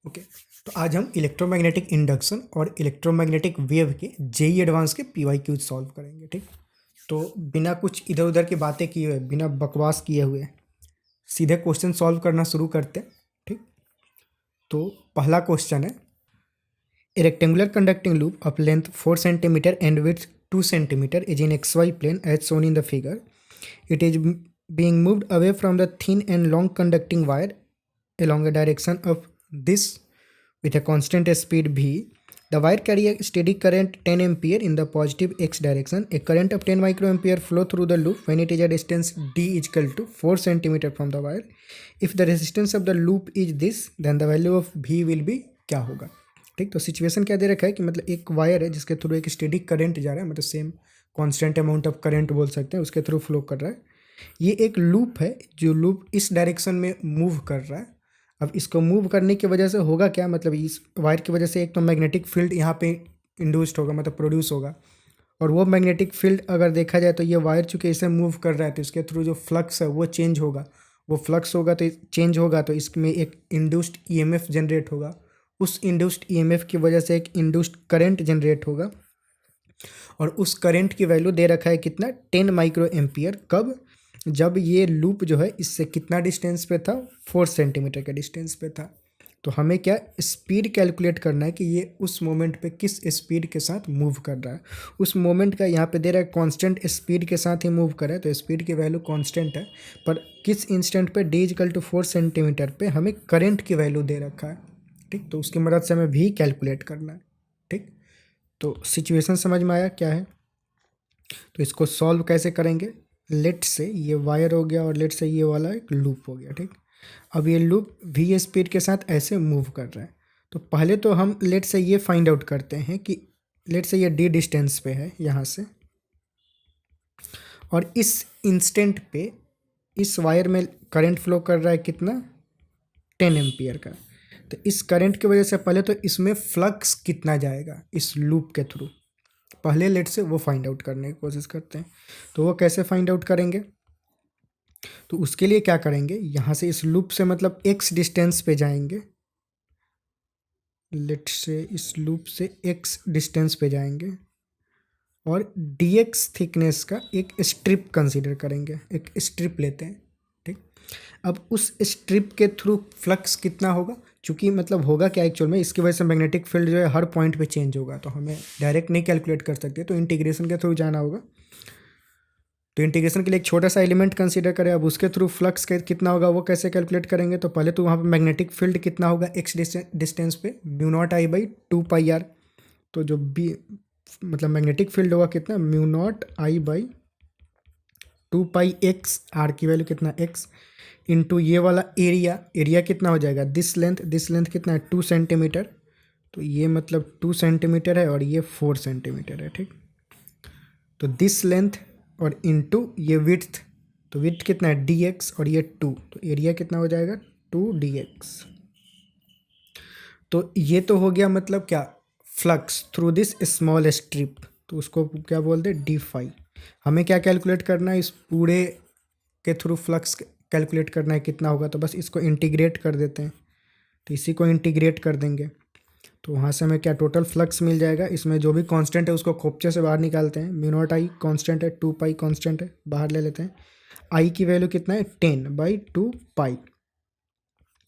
Okay. तो आज हम इलेक्ट्रोमैग्नेटिक इंडक्शन और इलेक्ट्रोमैग्नेटिक वेव के जेई एडवांस के पीवाई क्यूज सॉल्व करेंगे। ठीक, तो बिना कुछ इधर उधर की बातें किए हुए, बिना बकवास किए हुए सीधे क्वेश्चन सॉल्व करना शुरू करते हैं। ठीक, तो पहला क्वेश्चन है, a rectangular conducting loop of length 4 centimetre and width 2 centimetre is in X Y plane as shown in the figure. It is being moved away from the thin and long conducting wire along a direction of this with a constant speed v. The wire carry a steady current 10 ampere in the positive x direction. A current of 10 microampere flow through the loop when it is a distance d is equal to 4 centimeter from the wire. If the resistance of the loop is this, then the value of v will be क्या होगा। ठीक, तो situation क्या दे रखा है कि मतलब एक वायर है जिसके थ्रू एक स्टेडी करंट जा रहा है, मतलब same constant amount of current बोल सकते हैं, उसके थ्रू फ्लो कर रहा है। ये एक लूप है जो लूप इस डायरेक्शन में मूव कर रहा है। अब इसको मूव करने की वजह से होगा क्या, मतलब इस वायर की वजह से एक तो मैग्नेटिक फील्ड यहाँ पे इंड्यूस्ड होगा, मतलब प्रोड्यूस होगा। और वो मैग्नेटिक फील्ड अगर देखा जाए तो ये वायर चूँकि इसे मूव कर रहा है तो इसके थ्रू जो फ्लक्स है वो चेंज होगा। वो फ्लक्स होगा तो चेंज होगा तो इसमें एक इंड्यूस्ड ईएमएफ जनरेट होगा। उस इंड्यूस्ड ईएमएफ की वजह से एक इंड्यूस्ड करंट जनरेट होगा और उस करंट की वैल्यू दे रखा है कितना, 10 माइक्रो एम्पियर। कब, जब ये लूप जो है इससे कितना डिस्टेंस पे था, 4 सेंटीमीटर के डिस्टेंस पे था। तो हमें क्या स्पीड कैलकुलेट करना है कि ये उस मोमेंट पे किस स्पीड के साथ मूव कर रहा है। उस मोमेंट का यहाँ पे दे रहा है कांस्टेंट स्पीड के साथ ही मूव कर रहा है, तो स्पीड की वैल्यू कांस्टेंट है, पर किस इंस्टेंट पे d इक्वल टू 4 सेंटीमीटर पे हमें करंट की वैल्यू दे रखा है। ठीक, तो उसकी मदद से हमें भी कैलकुलेट करना है। ठीक, तो सिचुएशन समझ में आया क्या है। तो इसको सॉल्व कैसे करेंगे, लेट से ये वायर हो गया और लेट से ये वाला एक लूप हो गया। ठीक, अब ये लूप v स्पीड के साथ ऐसे मूव कर रहा है। तो पहले तो हम लेट से ये फाइंड आउट करते हैं कि लेट से ये d डिस्टेंस पे है यहाँ से, और इस इंस्टेंट पे इस वायर में करंट फ्लो कर रहा है कितना, 10 एम्पियर का। तो इस करंट की वजह से पहले तो इसमें फ्लक्स कितना जाएगा इस लूप के थ्रू, पहले लेट से वो फाइंड आउट करने की कोशिश करते हैं। तो वो कैसे फाइंड आउट करेंगे, तो उसके लिए क्या करेंगे, यहाँ से इस लूप से मतलब x डिस्टेंस पे जाएंगे। लेट से इस लूप से x डिस्टेंस पे जाएंगे और dx थिकनेस का एक स्ट्रिप कंसीडर करेंगे, एक स्ट्रिप लेते हैं। ठीक, अब उस स्ट्रिप के थ्रू फ्लक्स कितना होगा, चूँकि मतलब होगा क्या एक्चुअल में, इसकी वजह से मैग्नेटिक फील्ड जो है हर पॉइंट पे चेंज होगा, तो हमें डायरेक्ट नहीं कैलकुलेट कर सकते, तो इंटीग्रेशन के थ्रू जाना होगा। तो इंटीग्रेशन के लिए एक छोटा सा एलिमेंट कंसीडर करें, अब उसके थ्रू फ्लक्स कितना होगा वो कैसे कैलकुलेट करेंगे। तो पहले तो वहाँ पे मैग्नेटिक फील्ड कितना होगा एक्स डिस्टेंस पे, mu naught I by 2 pi R. तो जो बी मतलब मैग्नेटिक फील्ड होगा कितना, mu naught I by 2 pi X, R की वैल्यू कितना एक्स, इंटू ये वाला एरिया, एरिया कितना हो जाएगा, दिस लेंथ कितना है 2 सेंटीमीटर। तो ये मतलब 2 सेंटीमीटर है और ये 4 सेंटीमीटर है। ठीक, तो दिस लेंथ और इनटू ये विड्थ, तो विड्थ कितना है dx और ये 2, तो एरिया कितना हो जाएगा 2dx। तो ये तो हो गया मतलब क्या, flux through this small strip, तो उसको क्या बोलते हैं डी फाई। हमें क्या कैलकुलेट करना है, इस पूरे के थ्रू फ्लक्स कैलकुलेट करना है कितना होगा, तो बस इसको इंटीग्रेट कर देते हैं। तो इसी को इंटीग्रेट कर देंगे तो वहाँ से हमें क्या टोटल फ्लक्स मिल जाएगा। इसमें जो भी कांस्टेंट है उसको खोपचे से बाहर निकालते हैं। म्यू नॉट आई कांस्टेंट है, 2 पाई कांस्टेंट है, बाहर ले लेते हैं। आई की वैल्यू कितना है 10/2 पाई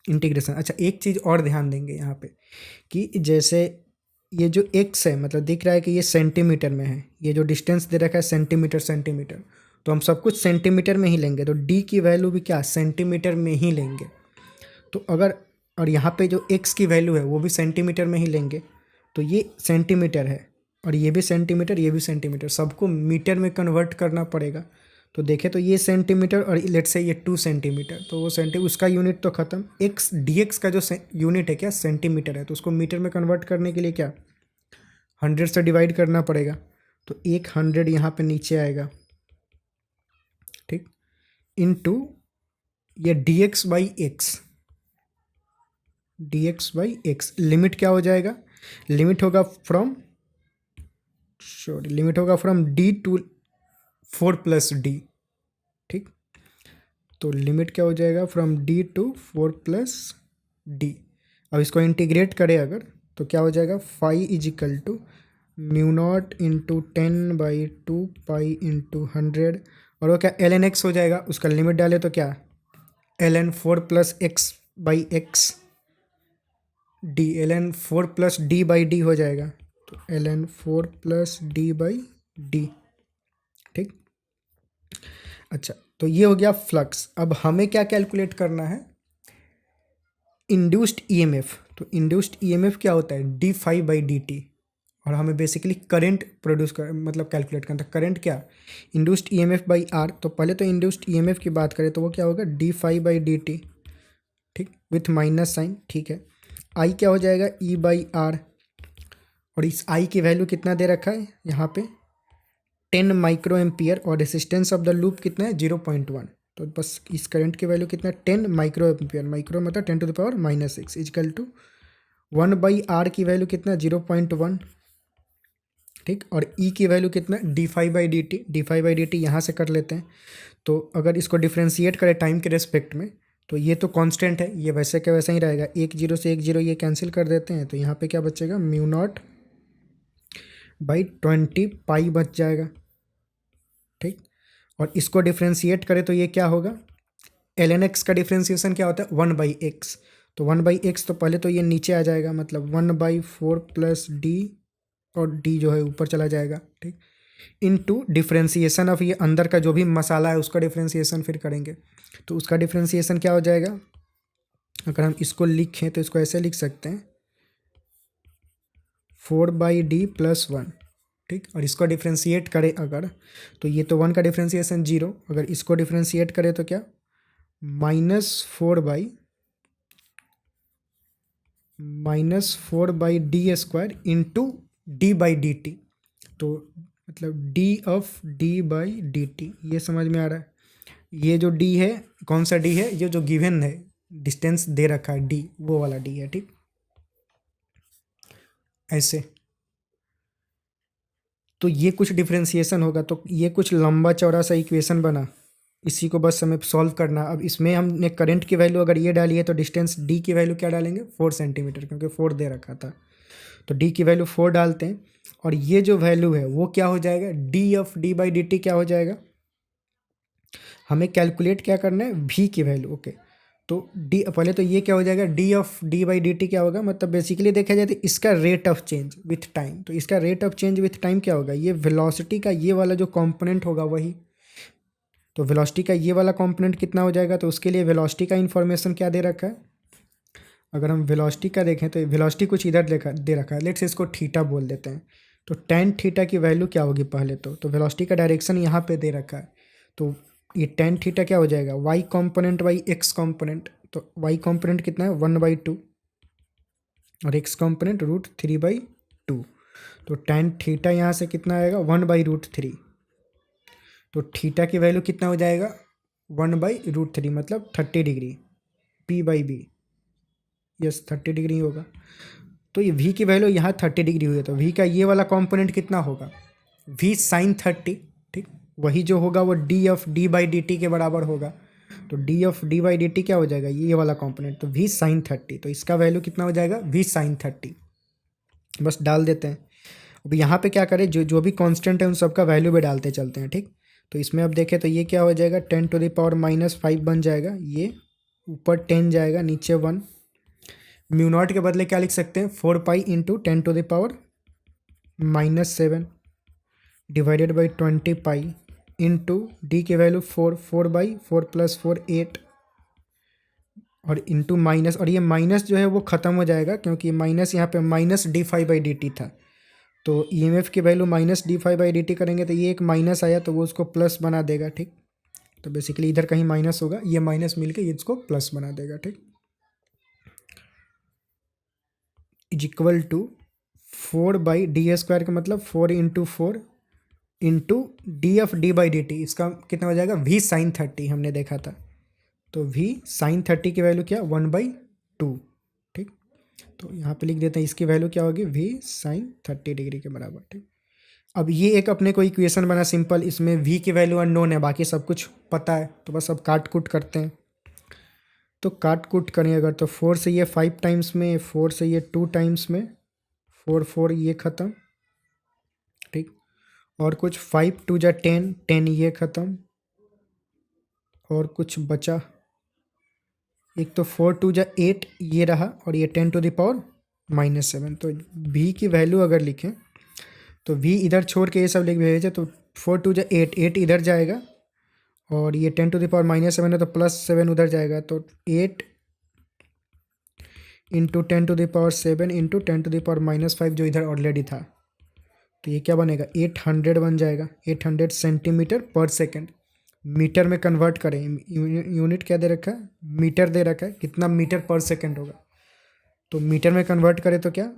इंटीग्रेशन। अच्छा, एक चीज़ और ध्यान देंगे यहाँ पे कि जैसे ये जो एक्स है, मतलब दिख रहा है कि ये सेंटीमीटर में है, ये जो डिस्टेंस दे रखा है सेंटीमीटर, तो हम सब कुछ सेंटीमीटर में ही लेंगे, तो डी की वैल्यू भी क्या सेंटीमीटर में ही लेंगे। तो अगर और यहाँ पे जो x की वैल्यू है वो भी सेंटीमीटर में ही लेंगे, तो ये सेंटीमीटर है और ये भी सेंटीमीटर, ये भी सेंटीमीटर, सबको मीटर में कन्वर्ट करना पड़ेगा। तो देखें तो ये सेंटीमीटर और लेट से ये 2 सेंटीमीटर, तो वो उसका यूनिट तो ख़त्म। x dx का जो यूनिट है क्या सेंटीमीटर है, तो उसको मीटर में कन्वर्ट करने के लिए क्या 100 से डिवाइड करना पड़ेगा, तो 100 यहाँ पे नीचे आएगा। ठीक, इनटू ये dx/x, लिमिट क्या हो जाएगा, लिमिट होगा फ्रॉम d टू 4 + d। ठीक, तो लिमिट क्या हो जाएगा फ्रॉम d टू 4 + d। अब इसको इंटीग्रेट करें अगर तो क्या हो जाएगा, phi is equal to mu naught into 10/2 pi into 100, और वो क्या एल एन एक्स हो जाएगा, उसका लिमिट डाले तो क्या L N 4 plus X by X D, L N 4 plus D by D हो जाएगा, तो L N 4 plus D by D. ठीक, अच्छा तो ये हो गया फ्लक्स। अब हमें क्या कैलकुलेट करना है, इंड्यूस्ड ईएमएफ। तो इंड्यूस्ड ईएमएफ क्या होता है, D five by D T, और हमें बेसिकली करंट प्रोड्यूस कर मतलब कैलकुलेट करना था। करंट क्या, इंड्यूस्ड ईएमएफ बाई आर। तो पहले तो इंड्यूस्ड ईएमएफ की बात करें तो वो क्या होगा, D five by D T, ठीक, विथ माइनस साइन, ठीक है। आई क्या हो जाएगा, ई बाई आर, और इस आई की वैल्यू कितना दे रखा है यहाँ पे 10 माइक्रो एम्पियर, और रेसिस्टेंस ऑफ द लूप कितना है 0.1। तो बस इस करंट की वैल्यू कितना है 10 माइक्रो एम्पियर, माइक्रो मतलब 10⁻⁻⁶ इजकल टू 1/r की वैल्यू कितना है 0.1, ठीक, और ई की वैल्यू कितना D five by D T, D five by D T यहाँ से कर लेते हैं। तो अगर इसको डिफ्रेंशिएट करें टाइम के रेस्पेक्ट में तो ये तो कांस्टेंट है, ये वैसे के वैसा ही रहेगा, 1 0 से 1 0 ये कैंसिल कर देते हैं, तो यहाँ पे क्या बचेगा, म्यू नॉट बाई 20 पाई बच जाएगा, ठीक। और इसको डिफ्रेंशिएट करें तो ये क्या होगा, एल एन एक्स का डिफ्रेंशिएशन क्या होता है 1/x, तो 1/x तो पहले तो ये नीचे आ जाएगा, मतलब 1/4 प्लस डी, और डी जो है ऊपर चला जाएगा, ठीक, इनटू डिफ्रेंशिएशन ऑफ ये अंदर का जो भी मसाला है उसका डिफ्रेंशिएशन फिर करेंगे, तो उसका डिफ्रेंशिएशन क्या हो जाएगा, अगर हम इसको लिखें तो इसको ऐसे लिख सकते हैं 4/d प्लस 1, ठीक, और इसको डिफ्रेंशिएट करें अगर तो ये तो 1 का डिफ्रेंशिएशन 0, अगर इसको डिफ्रेंशिएट करें तो क्या -4/d² into D by D T, तो मतलब D of D by D T, ये समझ में आ रहा है। ये जो डी है कौन सा डी है, ये जो गिवन है डिस्टेंस दे रखा है डी, वो वाला डी है, ठीक, ऐसे। तो ये कुछ डिफ्रेंशिएशन होगा, तो ये कुछ लंबा चौड़ा सा इक्वेशन बना, इसी को बस हमें सॉल्व करना। अब इसमें हमने करंट की वैल्यू अगर ये डाली है तो डिस्टेंस डी की वैल्यू क्या डालेंगे 4 सेंटीमीटर, क्योंकि 4 दे रखा था, तो डी की वैल्यू 4 डालते हैं, और ये जो वैल्यू है वो क्या हो जाएगा, D of D by D T क्या हो जाएगा, हमें कैलकुलेट क्या करना है वी की वैल्यू, ओके। तो डी पहले तो ये क्या हो जाएगा, D of D by D T क्या होगा, मतलब बेसिकली देखा जाए तो इसका rate of change with time, तो इसका rate of change with time क्या होगा, ये वेलोसिटी का ये वाला जो कंपोनेंट होगा वही, तो वेलोसिटी का ये वाला कंपोनेंट कितना हो जाएगा, तो उसके लिए वेलोसिटी का इन्फॉर्मेशन क्या दे रखा है, अगर हम वेलोसिटी का देखें तो वेलोसिटी कुछ इधर दे रखा है, लेट्स इसको थीटा बोल देते हैं, तो tan थीटा की वैल्यू क्या होगी पहले तो वेलोसिटी का डायरेक्शन यहाँ पे दे रखा है, तो ये tan थीटा क्या हो जाएगा y component by x component, तो y कॉम्पोनेंट कितना है 1/2 और x कॉम्पोनेंट √3/2, तो tan थीटा यहाँ से कितना आएगा 1/√3, तो थीटा की वैल्यू कितना हो जाएगा 1/√3 मतलब 30 डिग्री, p/b, यस 30 डिग्री होगा। तो ये v की वैल्यू यहाँ 30 डिग्री हुई है, तो v का ये वाला कंपोनेंट कितना होगा v sin 30, ठीक, वही जो होगा वो d of d by D T के बराबर होगा, तो d of d by D T क्या हो जाएगा ये वाला कंपोनेंट, तो v sin 30, तो इसका वैल्यू कितना हो जाएगा v sin 30, बस डाल देते हैं। अब यहाँ पे क्या करें, जो जो भी कांस्टेंट है उन सबका वैल्यू भी डालते चलते हैं, ठीक। तो इसमें अब देखें तो ये क्या हो जाएगा 10⁻⁻5 बन जाएगा, ये ऊपर 10 जाएगा नीचे 1, म्यू नॉट के बदले क्या लिख सकते हैं 4 pi into 10⁻⁻7 divided by 20 pi into D की वैल्यू 4 प्लस 4 8, और इंटू माइनस, और ये माइनस जो है वो ख़त्म हो जाएगा क्योंकि माइनस यहाँ पे minus D five by D T था, तो ईएमएफ की value minus D five by D T करेंगे तो ये एक माइनस आया तो वो उसको प्लस बना देगा, ठीक। तो बेसिकली इधर कहीं माइनस होगा, ये माइनस मिलके ये इसको प्लस बना देगा, ठीक, इज इक्वल टू 4/d² का मतलब 4 into 4 into D of D by D T, इसका कितना हो जाएगा v sin 30 हमने देखा था, तो v sin 30 की वैल्यू क्या 1/2, ठीक। तो यहाँ पे लिख देते हैं इसकी वैल्यू क्या होगी v sin 30 डिग्री के बराबर, ठीक। अब ये एक अपने को इक्वेशन बना सिंपल, इसमें v की वैल्यू अननोन है, बाकी सब कुछ पता है, तो बस अब काट कूट करते हैं। तो काट कूट करें अगर तो 4 से ये 5 टाइम्स में, 4 से ये 2 टाइम्स में, 4 4 ये ख़त्म, ठीक। और कुछ 5 2 जा 10, 10 ये ख़त्म, और कुछ बचा, एक तो 4 2 जा 8 ये रहा, और ये 10⁻⁻⁷। तो v की वैल्यू अगर लिखें तो v इधर छोड़ के ये सब लिख भेजे, तो 4 2 जा 8, 8 इधर जाएगा, और ये 10⁻⁻7 है तो +7 उधर जाएगा, तो 8 इंटू 10⁻7 इंटू 10⁻⁻5 जो इधर ऑलरेडी था, तो ये क्या बनेगा, 800 बन जाएगा। 800 सेंटीमीटर पर सेकेंड। मीटर में कन्वर्ट करें, यूनिट क्या दे रखा है, मीटर दे रखा है, कितना मीटर पर सेकेंड होगा, तो मीटर में कन्वर्ट करें तो क्या,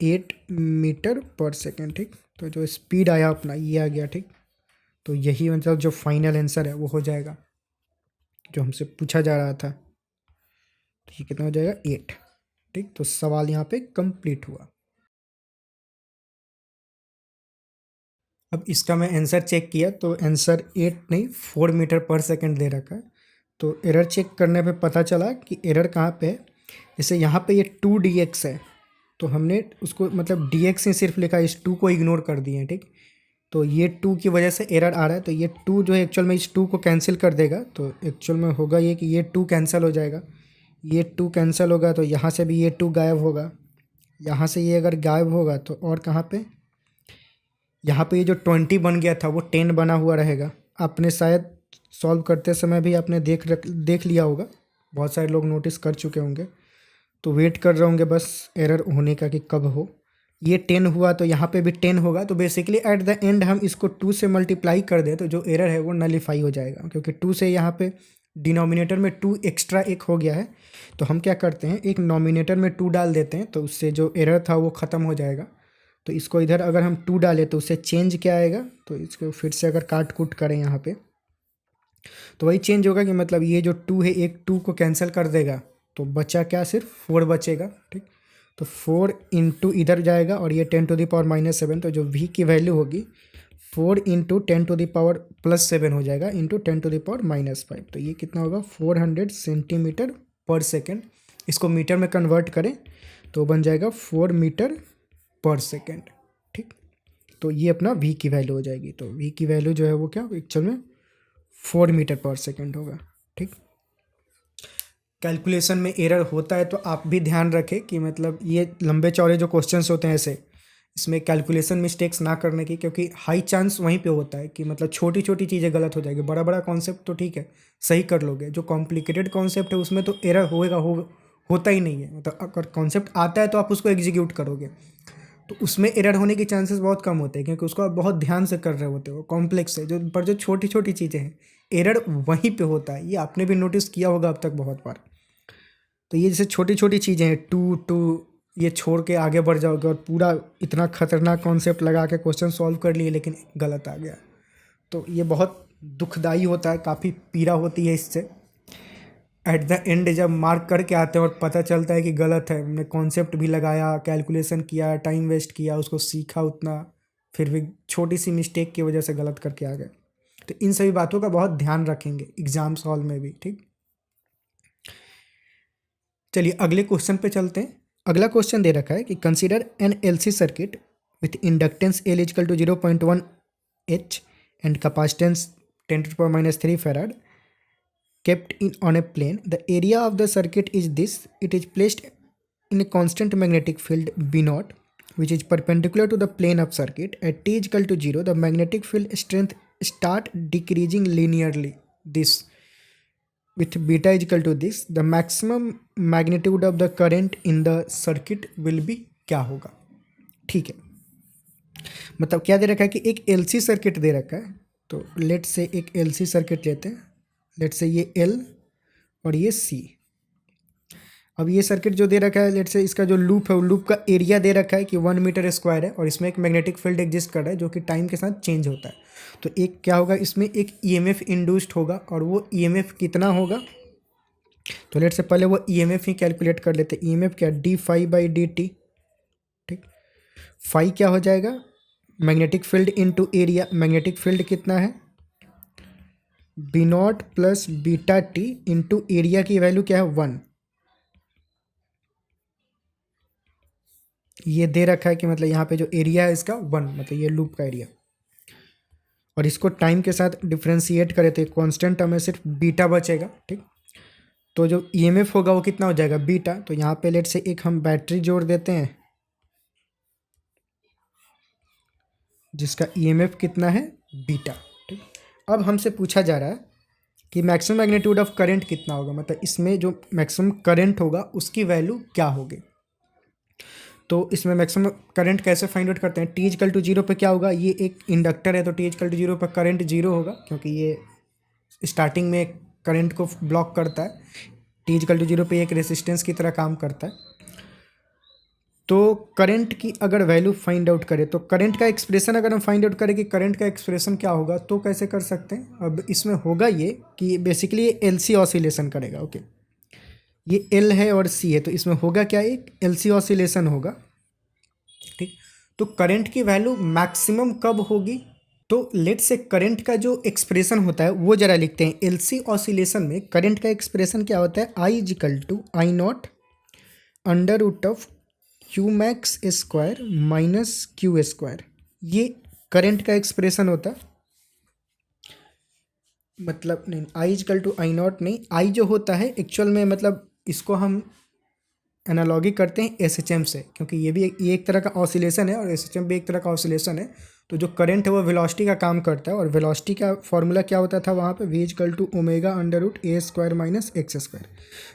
8 मीटर पर सेकेंड, ठीक। तो जो स्पीड आया अपना ये आ गया, ठीक। तो यही मतलब जो फाइनल आंसर है वो हो जाएगा जो हमसे पूछा जा रहा था। तो ये कितना हो जाएगा, 8, ठीक। तो सवाल यहाँ पे कंप्लीट हुआ। अब इसका मैं आंसर चेक किया तो आंसर 8 नहीं 4 मीटर पर सेकंड दे रखा है। तो एरर चेक करने पे पता चला कि एरर कहाँ पे है। जैसे यहाँ पे ये 2dx है, तो हमने उसको मतलब dx ही सिर्फ लिखा है, इस 2 को इग्नोर कर दिए हैं, ठीक। तो ये 2 की वजह से एरर आ रहा है, तो ये 2 जो है एक्चुअल में इस 2 को कैंसिल कर देगा। तो एक्चुअल में होगा ये कि ये 2 कैंसिल हो जाएगा, ये 2 कैंसिल होगा, तो यहाँ से भी ये 2 गायब होगा, यहाँ से ये अगर गायब होगा तो और कहाँ पे, यहाँ पे ये जो 20 बन गया था वो 10 बना हुआ रहेगा। आपने शायद सॉल्व करते समय भी आपने देख लिया होगा, बहुत सारे लोग नोटिस कर चुके होंगे, तो वेट कर रहे होंगे बस एरर होने का कि कब हो। ये 10 हुआ तो यहाँ पे भी 10 होगा, तो बेसिकली एट द एंड हम इसको 2 से मल्टीप्लाई कर दें तो जो एरर है वो नलीफाई हो जाएगा, क्योंकि 2 से यहाँ पे डिनोमिनेटर में 2 एक्स्ट्रा एक हो गया है। तो हम क्या करते हैं, एक नोमिनेटर में 2 डाल देते हैं, तो उससे जो एरर था वो ख़त्म हो जाएगा। तो इसको इधर अगर हम 2 डालें तो उससे चेंज क्या आएगा, तो इसको फिर से अगर काट कूट करें यहाँ पे तो वही चेंज होगा कि मतलब ये जो 2 है एक 2 को कैंसिल कर देगा, तो बचा क्या, सिर्फ 4 बचेगा, ठीक। तो 4 इंटू इधर जाएगा और ये 10⁻⁻7, तो जो v की वैल्यू होगी 4 इंटू 10⁻+7 हो जाएगा इंटू 10⁻⁻5। तो ये कितना होगा, 400 सेंटीमीटर पर सेकेंड। इसको मीटर में कन्वर्ट करें तो बन जाएगा 4 मीटर पर सेकेंड, ठीक। तो ये अपना v की वैल्यू हो जाएगी। तो v की वैल्यू जो है वो क्या एक्चुअल में 4 मीटर पर सेकेंड होगा, ठीक। कैलकुलेशन में एरर होता है तो आप भी ध्यान रखें कि मतलब ये लंबे चौड़े जो क्वेश्चंस होते हैं ऐसे, इसमें कैलकुलेशन मिस्टेक्स ना करने की, क्योंकि हाई चांस वहीं पे होता है कि मतलब छोटी छोटी चीज़ें गलत हो जाएगी। बड़ा बड़ा कॉन्सेप्ट तो ठीक है सही कर लोगे, जो कॉम्प्लिकेटेड कॉन्सेप्ट है उसमें तो एरर होता ही नहीं है। मतलब अगर कॉन्सेप्ट आता है तो आप उसको एग्जीक्यूट करोगे तो उसमें एरर होने के चांसेस बहुत कम होते हैं, क्योंकि उसको आप बहुत ध्यान से कर रहे होते हो। कॉम्प्लेक्स है जो छोटी छोटी चीज़ें हैं एरर वहीं पे होता है। ये आपने भी नोटिस किया होगा अब तक बहुत बार। तो ये जैसे छोटी छोटी चीज़ें हैं, टू टू ये छोड़ के आगे बढ़ जाओगे और पूरा इतना खतरनाक कॉन्सेप्ट लगा के क्वेश्चन सॉल्व कर लिए लेकिन गलत आ गया, तो ये बहुत दुखदाई होता है, काफ़ी पीड़ा होती है इससे। एट द एंड जब मार्क करके आते हैं और पता चलता है कि गलत है, हमने कॉन्सेप्ट भी लगाया, कैलकुलेशन किया, टाइम वेस्ट किया, उसको सीखा उतना, फिर भी छोटी सी मिस्टेक की वजह से गलत करके आ गए। तो इन सभी बातों का बहुत ध्यान रखेंगे एग्जाम्स हॉल में भी, ठीक। चलिए अगले क्वेश्चन पे चलते हैं। अगला क्वेश्चन दे रखा है कि consider an LC circuit with inductance L is equal to 0.1 H and capacitance 10⁻³ farad kept in on a plane. The area of the circuit is this. It is placed in a constant magnetic field B0, which is perpendicular to the plane of circuit. At t is equal to 0, the magnetic field strength start decreasing linearly. This with beta is equal to this. The maximum magnitude of the current in the circuit will be क्या होगा, ठीक है। मतलब क्या दे रखा है कि एक एलसी सर्किट दे रखा है। तो लेट से एक एलसी सर्किट लेते हैं, लेट से ये एल और ये सी। अब ये सर्किट जो दे रखा है, लेट से इसका जो लूप है वो लूप का एरिया दे रखा है कि 1 मीटर स्क्वायर है, और इसमें एक मैग्नेटिक फील्ड एग्जिस्ट कर रहा है जो कि टाइम के साथ चेंज होता है। तो एक क्या होगा, इसमें एक ईएमएफ इंड्यूस्ड होगा, और वो ईएमएफ कितना होगा, तो लेट से पहले वो ईएमएफ ही कैलकुलेट कर लेते हैं। ईएमएफ क्या, d∅/dt, ठीक। फाई क्या हो जाएगा, magnetic field into area. Magnetic field कितना है, B naught plus beta T into area की वैल्यू क्या है 1। ये दे रखा है कि मतलब यहाँ पे जो एरिया है इसका 1, मतलब ये लूप का एरिया। और इसको टाइम के साथ डिफ्रेंशिएट करें तो कांस्टेंट टर्म में सिर्फ बीटा बचेगा। ठीक, तो जो ईएमएफ होगा वो कितना हो जाएगा बीटा। तो यहाँ पे लेट से एक हम बैटरी जोड़ देते हैं जिसका ईएमएफ कितना है बीटा। ठीक, अब हमसे पूछा जा रहा है कि मैक्सिमम मैग्नीट्यूड ऑफ करंट कितना होगा, मतलब इसमें जो मैक्सिमम करंट होगा उसकी वैल्यू क्या होगी। तो इसमें मैक्सिमम करंट कैसे फाइंड आउट करते हैं, टी इक्वल टू 0 पे क्या होगा, ये एक इंडक्टर है तो टी इक्वल टू 0 पर करंट 0 होगा क्योंकि ये स्टार्टिंग में करंट को ब्लॉक करता है। टी इक्वल टू 0 पे एक रेसिस्टेंस की तरह काम करता है। तो करंट की अगर वैल्यू फाइंड आउट करें तो करंट का एक्सप्रेशन अगर हम फाइंड आउट करें कि करंट का एक्सप्रेशन क्या होगा तो कैसे कर सकते हैं। अब इसमें होगा ये कि बेसिकली ये एलसी ऑसिलेशन करेगा। ओके, ये एल है और सी है तो इसमें होगा क्या, एक एलसी ऑसिलेशन होगा। ठीक, तो करंट की वैल्यू मैक्सिमम कब होगी, तो लेट से करंट का जो एक्सप्रेशन होता है वो जरा लिखते हैं। एलसी ऑसिलेशन में करंट का एक्सप्रेशन क्या होता है, I equal to I naught under root of Q max square minus Q square. ये करंट का एक्सप्रेशन होता है। मतलब नहीं, I equal to I naught नहीं, आई जो होता है एक्चुअल में मतलब इसको हम एनालॉगी करते हैं एसएचएम से, क्योंकि ये एक तरह का ऑसिलेशन है और एसएचएम भी एक तरह का ऑसिलेशन है। तो जो करंट है वो वेलोसिटी का काम करता है और वेलोसिटी का फॉर्मूला क्या होता था वहाँ पे, V equal to omega under root A square minus X square.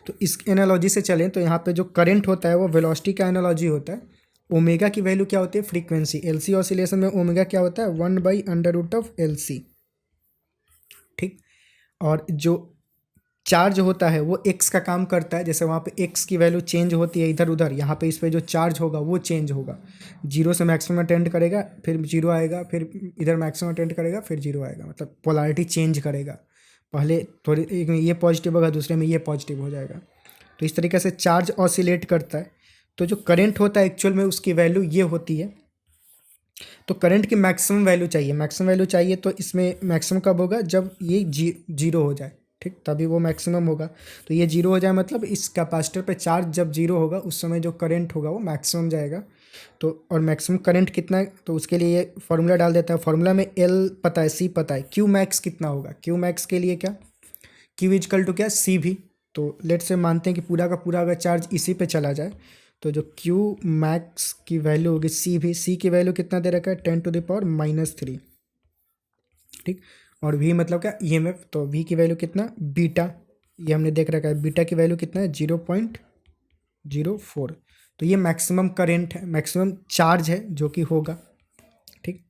तो इस एनालॉजी से चलें तो यहाँ पे जो करंट होता है वो वेलोसिटी का एनालॉजी होता है। ओमेगा की वैल्यू क्या होती है, फ्रीक्वेंसी। एलसी ऑसिलेशन में ओमेगा क्या होता है, 1/√ऑफ LC। ठीक, और जो चार्ज होता है वो एक्स का काम करता है। जैसे वहाँ पे एक्स की वैल्यू चेंज होती है इधर उधर, यहाँ पे इस पर जो चार्ज होगा वो चेंज होगा। 0 से मैक्सिमम अटेंड करेगा, फिर 0 आएगा, फिर इधर मैक्सिमम अटेंड करेगा, फिर 0 आएगा, मतलब पोलैरिटी चेंज करेगा। पहले थोड़ी एक में ये पॉजिटिव होगा, दूसरे में ये पॉजिटिव हो जाएगा। तो इस तरीके से चार्ज ऑसिलेट करता है। तो जो करंट होता है एक्चुअल में उसकी वैल्यू ये होती है। तो करंट की मैक्सिमम वैल्यू चाहिए, मैक्सिमम वैल्यू चाहिए तो इसमें मैक्सिमम कब होगा, जब ये 0 हो जाए। ठीक, तभी वो मैक्सिमम होगा। तो ये 0 हो जाए मतलब इस कैपेसिटर पे चार्ज जब 0 होगा उस समय जो करंट होगा वो मैक्सिमम जाएगा। तो और मैक्सिमम करंट कितना है तो उसके लिए ये फार्मूला डाल देता है। फार्मूला में एल पता है, सी पता है, क्यू मैक्स कितना होगा। क्यू मैक्स के लिए क्या, क्यू इक्वल टू क्या, सी भी। तो लेट से मानते हैं कि पूरा का पूरा अगर चार्ज इसी पे चला जाए तो जो क्यू मैक्स की वैल्यू होगी सी भी, सी की वैल्यू कितना दे रखा है, 10⁻⁻3। ठीक, और वी मतलब क्या, ईएमएफ। तो वी की वैल्यू कितना, बीटा, ये हमने देख रखा है। बीटा की वैल्यू कितना है, 0.04। तो ये मैक्सिमम करेंट है, मैक्सिमम चार्ज है जो कि होगा। ठीक,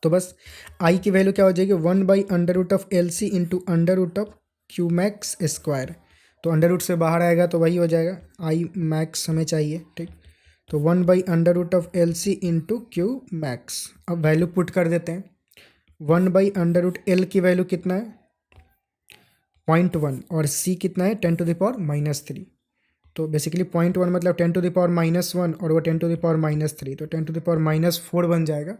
तो बस आई की वैल्यू क्या हो जाएगी, 1/√ऑफ LC into under root of Q max square. तो अंडर रूट से बाहर आएगा तो वही हो जाएगा, आई मैक्स हमें चाहिए। ठीक, तो 1/√ऑफ LC इंटू क्यू मैक्स। अब वैल्यू पुट कर देते हैं। 1/√L की वैल्यू कितना है, 0.1, और C कितना है, 10⁻⁻3। तो बेसिकली 0.1 मतलब 10⁻⁻1 और वो 10⁻⁻3, तो 10⁻⁻4 बन जाएगा।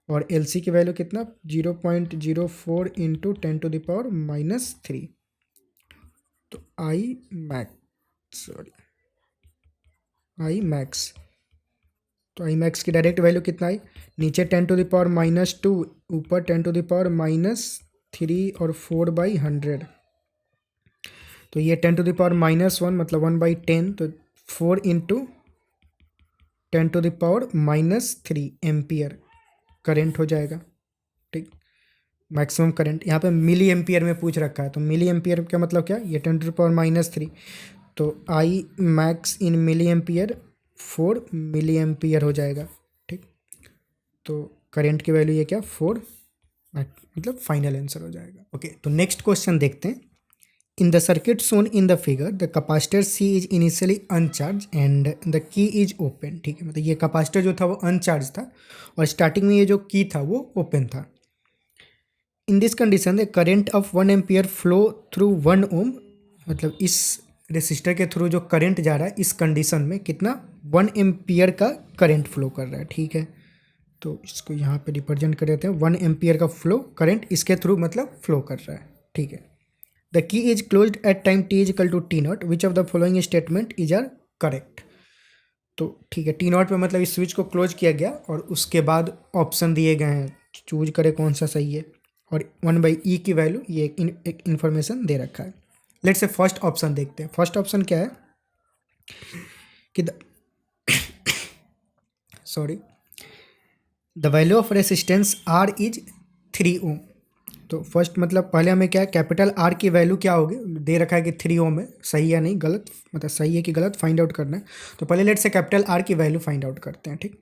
और LC की वैल्यू कितना, 0.04 इंटू 10⁻⁻3। तो आई मैक्स, तो आई मैक्स की डायरेक्ट वैल्यू कितना आई, नीचे 10⁻⁻2, ऊपर 10⁻3 और 4/100। तो ये 10⁻⁻1 मतलब 1/10, तो 4 इंटू 10⁻⁻3 एम्पियर करेंट हो जाएगा। ठीक, मैक्सिमम करंट यहाँ पे मिली एम्पियर में पूछ रखा है। तो मिली एम्पियर का मतलब क्या, ये 10⁻⁻3। तो I max in milli ampere 4 milli ampere हो जाएगा। ठीक, तो करंट की वैल्यू ये क्या, 4, मतलब फाइनल आंसर हो जाएगा। ओके, तो नेक्स्ट क्वेश्चन देखते हैं। इन the circuit shown in the figure the capacitor C is initially अनचार्ज and the key is open. ठीक है, मतलब ये कैपेसिटर जो था वो अनचार्ज था और स्टार्टिंग में ये जो की था वो ओपन था। In this condition the current of 1 ampere flow through 1 ओम, मतलब इस रेसिस्टर के थ्रू जो करंट जा रहा है इस कंडीशन में कितना, 1 एम्पियर का करंट फ्लो कर रहा है। ठीक है, तो इसको यहाँ पे रिप्रेजेंट कर देते हैं, 1 एम्पियर का फ्लो करंट इसके थ्रू मतलब फ्लो कर रहा है, ठीक है। The key is closed at time t is equal to T naught, which of the following statement is are correct. तो ठीक है, टी नॉट पे मतलब इस स्विच को क्लोज किया गया और उसके बाद ऑप्शन दिए गए हैं, चूज करें कौन सा सही है। और 1/e की वैल्यू ये एक इन्फॉर्मेशन दे रखा है। लेट्स से फर्स्ट ऑप्शन देखते हैं। फर्स्ट ऑप्शन क्या है कि sorry the value of resistance R is 3 ohm. तो फर्स्ट मतलब पहले हमें क्या है, कैपिटल आर की वैल्यू क्या होगी, दे रखा है कि 3 ओम है, सही या नहीं, गलत मतलब सही है कि गलत फाइंड आउट करना है। तो पहले लेट से कैपिटल आर की वैल्यू फाइंड आउट करते हैं, ठीक।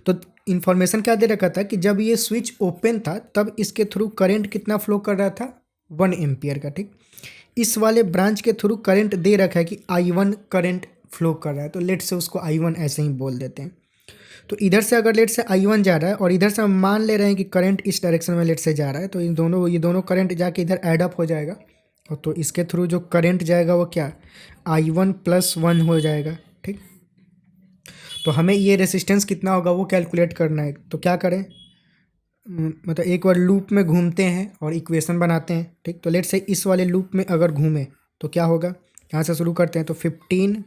तो इन्फॉर्मेशन क्या दे रखा था कि जब ये स्विच ओपन था तब इसके थ्रू करंट कितना फ्लो कर रहा था, 1 एम्पियर का, ठीक। इस वाले ब्रांच के थ्रू करंट दे रखा है कि I1 करंट फ्लो कर रहा है, तो लेट से उसको I1 ऐसे ही बोल देते हैं। तो इधर से अगर लेट से I1 जा रहा है और इधर से हम मान ले रहे हैं कि करंट इस डायरेक्शन में लेट से जा रहा है, तो ये दोनों करंट जाके इधर ऐड अप हो जाएगा। और तो इसके थ्रू जो करंट जाएगा वो क्या, I1 + 1 हो जाएगा, ठीक। तो हमें ये रेसिस्टेंस कितना होगा वो कैलकुलेट करना है। तो क्या करें, मतलब एक बार लूप में घूमते हैं और इक्वेशन बनाते हैं, ठीक। तो लेट से इस वाले लूप में अगर घूमे तो क्या होगा, यहाँ से शुरू करते हैं। तो 15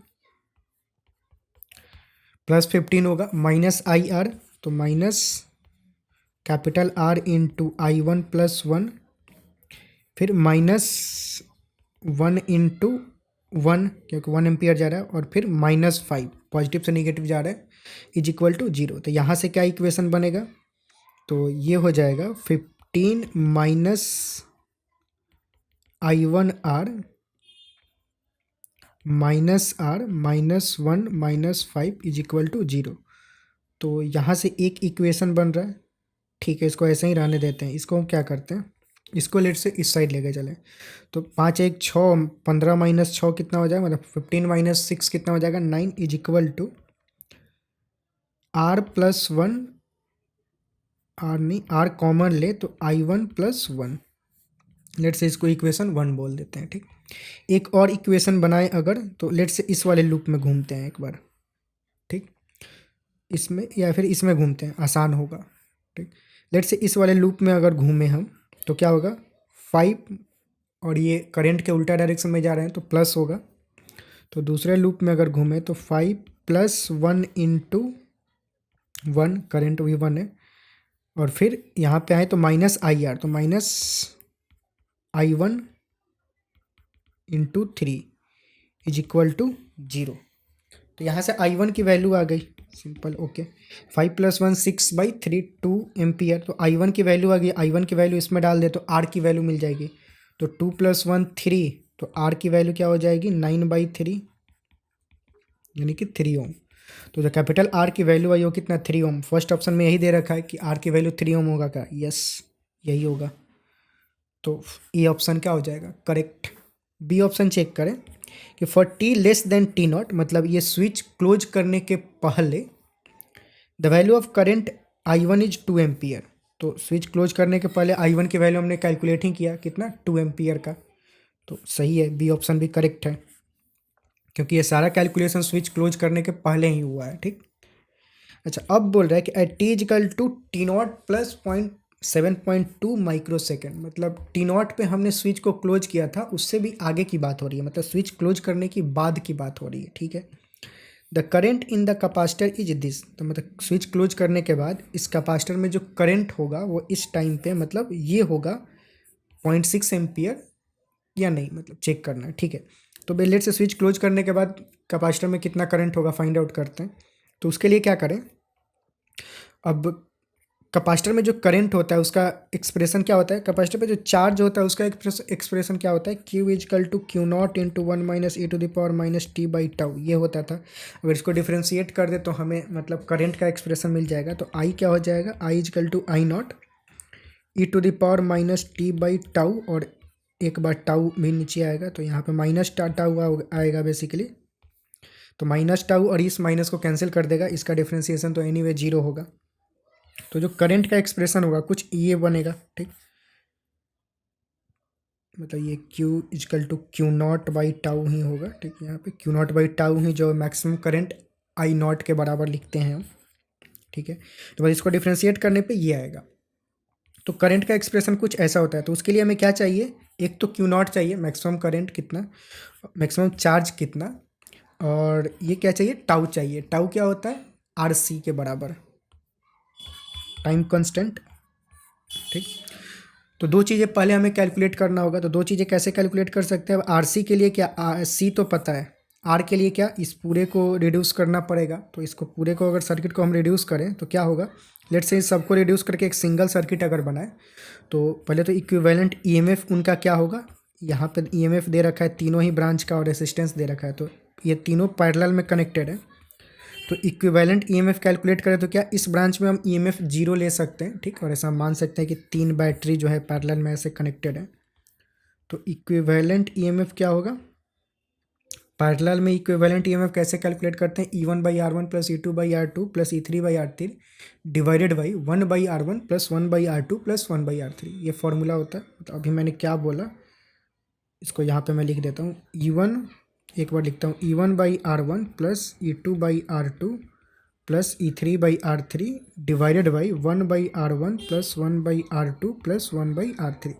+ 15 होगा -IR, तो minus capital R into I1 + 1, फिर -1 इंटू 1 क्योंकि 1 एम्पियर जा रहा है, और फिर -5 पॉजिटिव से निगेटिव जा रहा है इज इक्वल टू 0। तो यहाँ से क्या इक्वेशन बनेगा, तो ये हो जाएगा 15 minus I1R -R -1 -5 is equal to 0। तो यहाँ से एक इक्वेशन बन रहा है, ठीक है। इसको ऐसे ही रहने देते हैं। इसको हम क्या करते हैं, इसको लेट से इस साइड लेके चलें। तो 5 1 6, 15 - 6 कितना हो जाएगा, मतलब 15 - 6 कितना हो जाएगा, 9 is equal to R + 1, R नहीं, R कॉमन ले तो I1 + 1, लेट से इसको इक्वेशन 1 बोल देते हैं, ठीक। एक और इक्वेशन बनाए अगर, तो लेट से इस वाले लूप में घूमते हैं एक बार, ठीक। इसमें या फिर इसमें घूमते हैं, आसान होगा, ठीक। लेट से इस वाले लूप में अगर घूमे हम तो क्या होगा, 5, और ये करंट के उल्टा डायरेक्शन में जा रहे हैं तो प्लस होगा। तो दूसरे लूप में अगर घूमे तो 5 + 1 इंटू 1, करेंट भी 1 है, और फिर यहाँ पे आए तो -IR, तो -I1 into 3 is equal to 0। तो यहाँ से I1 की वैल्यू आ गई, सिंपल, ओके। 5 + 1 6/3 2 एम्पियर, तो I1 की वैल्यू आ गई। I1 की वैल्यू इसमें डाल दे तो R की वैल्यू मिल जाएगी। तो 2 + 1 3, तो R की वैल्यू क्या हो जाएगी, 9/3, यानी कि 3 ओम। तो जो कैपिटल R की वैल्यू आई वो कितना, 3 ओम। फर्स्ट ऑप्शन में यही दे रखा है कि R की वैल्यू 3 ओम होगा क्या, यस यही होगा। तो ए ऑप्शन क्या हो जाएगा, करेक्ट। बी ऑप्शन चेक करें कि for T less than T not, मतलब ये स्विच क्लोज करने के पहले the value of current I1 is 2 ampere. तो स्विच क्लोज करने के पहले I1 की वैल्यू हमने कैलकुलेट ही किया, कितना, 2 एम्पियर का। तो सही है, बी ऑप्शन भी करेक्ट है, क्योंकि ये सारा कैलकुलेशन स्विच क्लोज करने के पहले ही हुआ है, ठीक। अच्छा, अब बोल रहा है कि at T equal to T naught plus 7.2 micro second, मतलब टी नॉट पे हमने स्विच को क्लोज किया था, उससे भी आगे की बात हो रही है, मतलब स्विच क्लोज करने की बाद की बात हो रही है, ठीक है। The current in the capacitor is this, तो मतलब स्विच क्लोज करने के बाद इस कैपेसिटर में जो करंट होगा वो इस टाइम पे मतलब ये होगा 0.6 एम्पियर या नहीं, मतलब चेक करना है, ठीक है। तो बेलेट से स्विच क्लोज करने के बाद कैपेसिटर में कितना करंट होगा फाइंड आउट करते हैं। तो उसके लिए क्या करें, अब कैपेसिटर में जो करंट होता है उसका एक्सप्रेशन क्या होता है, कैपेसिटर पे जो चार्ज होता है उसका एक्सप्रेशन क्या होता है, Q is equal to Q0 into 1 - e⁻−t/τ, ये होता था। अगर इसको डिफ्रेंशिएट कर दे तो हमें मतलब करंट का एक्सप्रेशन मिल जाएगा। तो I क्या हो जाएगा, I is equal to I0 e⁻−t/τ, और एक बार टाउ भी नीचे आएगा तो यहाँ पे -टाउ आएगा बेसिकली। तो -टाउ और इस माइनस को कैंसिल कर देगा, इसका डिफ्रेंशिएशन तो एनीवे 0 होगा। तो जो करंट का एक्सप्रेशन होगा कुछ ये बनेगा, ठीक। मतलब ये Q इजकल टू Q0/τ ही होगा, ठीक। यहाँ पे Q0/τ ही जो मैक्सिमम करंट I0 के बराबर लिखते हैं हम, ठीक है। तो बस इसको डिफ्रेंशिएट करने पे ये आएगा। तो करंट का एक्सप्रेशन कुछ ऐसा होता है। तो उसके लिए हमें क्या चाहिए, एक तो क्यू नॉट चाहिए, मैक्सिमम करंट कितना, मैक्सिमम चार्ज कितना, और ये क्या चाहिए, टाउ चाहिए। टाउ क्या होता है, आर सी के बराबर, टाइम कांस्टेंट। ठीक, तो दो चीज़ें पहले हमें कैलकुलेट करना होगा। तो दो चीज़ें कैसे कैलकुलेट कर सकते हैं, अब आर सी के लिए क्या, सी तो पता है, आर के लिए क्या, इस पूरे को रिड्यूस करना पड़ेगा। तो इसको पूरे को, अगर सर्किट को हम रिड्यूस करें तो क्या होगा, लेट से इस सबको रिड्यूस करके एक सिंगल सर्किट अगर बनाए, तो पहले तो इक्विवेलेंट ईएमएफ उनका क्या होगा, यहाँ पे ईएमएफ दे रखा है तीनों ही ब्रांच का और रेसिस्टेंस दे रखा है, तो ये तीनों पैरेलल में कनेक्टेड है। तो इक्विवेलेंट ईएमएफ कैलकुलेट करें तो क्या, इस ब्रांच में हम ईएमएफ 0 ले सकते हैं, ठीक, और ऐसा मान सकते हैं कि 3 बैटरी जो है पैरेलल में ऐसे कनेक्टेड है। तो इक्विवेलेंट ईएमएफ क्या होगा, पैरेलल में इक्विवेलेंट ईएमएफ कैसे कैलकुलेट करते हैं, E1/R1 plus E2/R2 plus E3/R3 divided by 1/R1 plus 1/R2 plus 1/R3, ये फॉर्मूला होता है। तो अभी मैंने क्या बोला, इसको यहाँ पे मैं लिख देता हूँ, E1, एक बार लिखता हूँ, E1/R1 plus E2/R2 plus E3/R3 divided by 1/R1 plus 1/R2 plus 1/R3।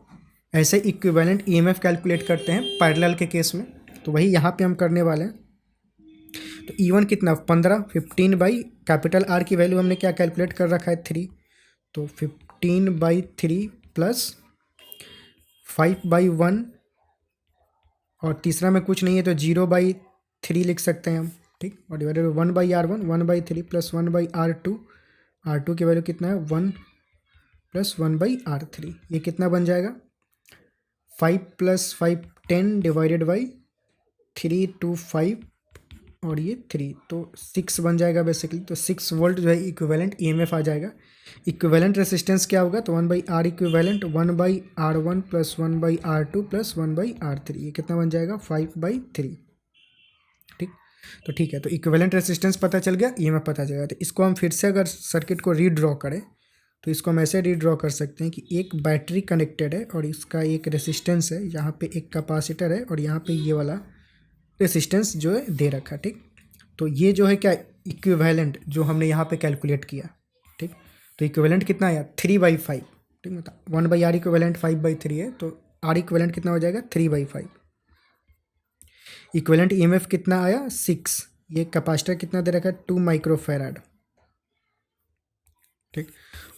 ऐसे इक्विवेलेंट ईएमएफ कैलकुलेट करते हैं पैरेलल के केस में। तो वही यहाँ पे हम करने वाले हैं। तो E1 कितना, 15, 15 बाई कैपिटल आर की वैल्यू हमने क्या कैलकुलेट कर रखा है, 3, तो 15/3 प्लस 5/1, और तीसरा में कुछ नहीं है तो 0/3 लिख सकते हैं हम, ठीक, और divided 1/R1, 1/3 plus 1/R2, R2 की वैल्यू कितना है 1 प्लस 1/R3, ये कितना बन जाएगा 5 प्लस 5 10 डिवाइडेड बाई 3 2 5 और ये 3, तो 6 बन जाएगा बेसिकली। तो 6 वोल्ट जो है इक्विवेलेंट ईएमएफ आ जाएगा। इक्विवेलेंट रेसिस्टेंस क्या होगा, तो 1/R equivalent 1/R1 plus 1/R2 plus 1/R3, ये कितना बन जाएगा 5/3, ठीक। तो ठीक है, तो इक्विवेलेंट रेसिस्टेंस पता चल गया, ईएमएफ पता चल गया। तो इसको हम फिर से अगर सर्किट को रीड्रॉ करें तो इसको हम ऐसे रीड्रॉ कर सकते हैं कि एक बैटरी कनेक्टेड है और इसका एक रेसिस्टेंस है, यहाँ पे एक कैपेसिटर है और यहाँ पे ये वाला रेसिस्टेंस जो है दे रखा, ठीक। तो ये जो है क्या, इक्विवेलेंट जो हमने यहाँ पे कैलकुलेट किया, ठीक। तो इक्विवेलेंट कितना आया 3/5, ठीक, मतलब 1/R इक्विवेलेंट 5/3 है, तो R इक्विवेलेंट कितना हो जाएगा 3/5। इक्विवेलेंट ईएमएफ कितना आया 6, ये कैपेसिटर कितना दे रखा है 2 माइक्रोफैराड, ठीक,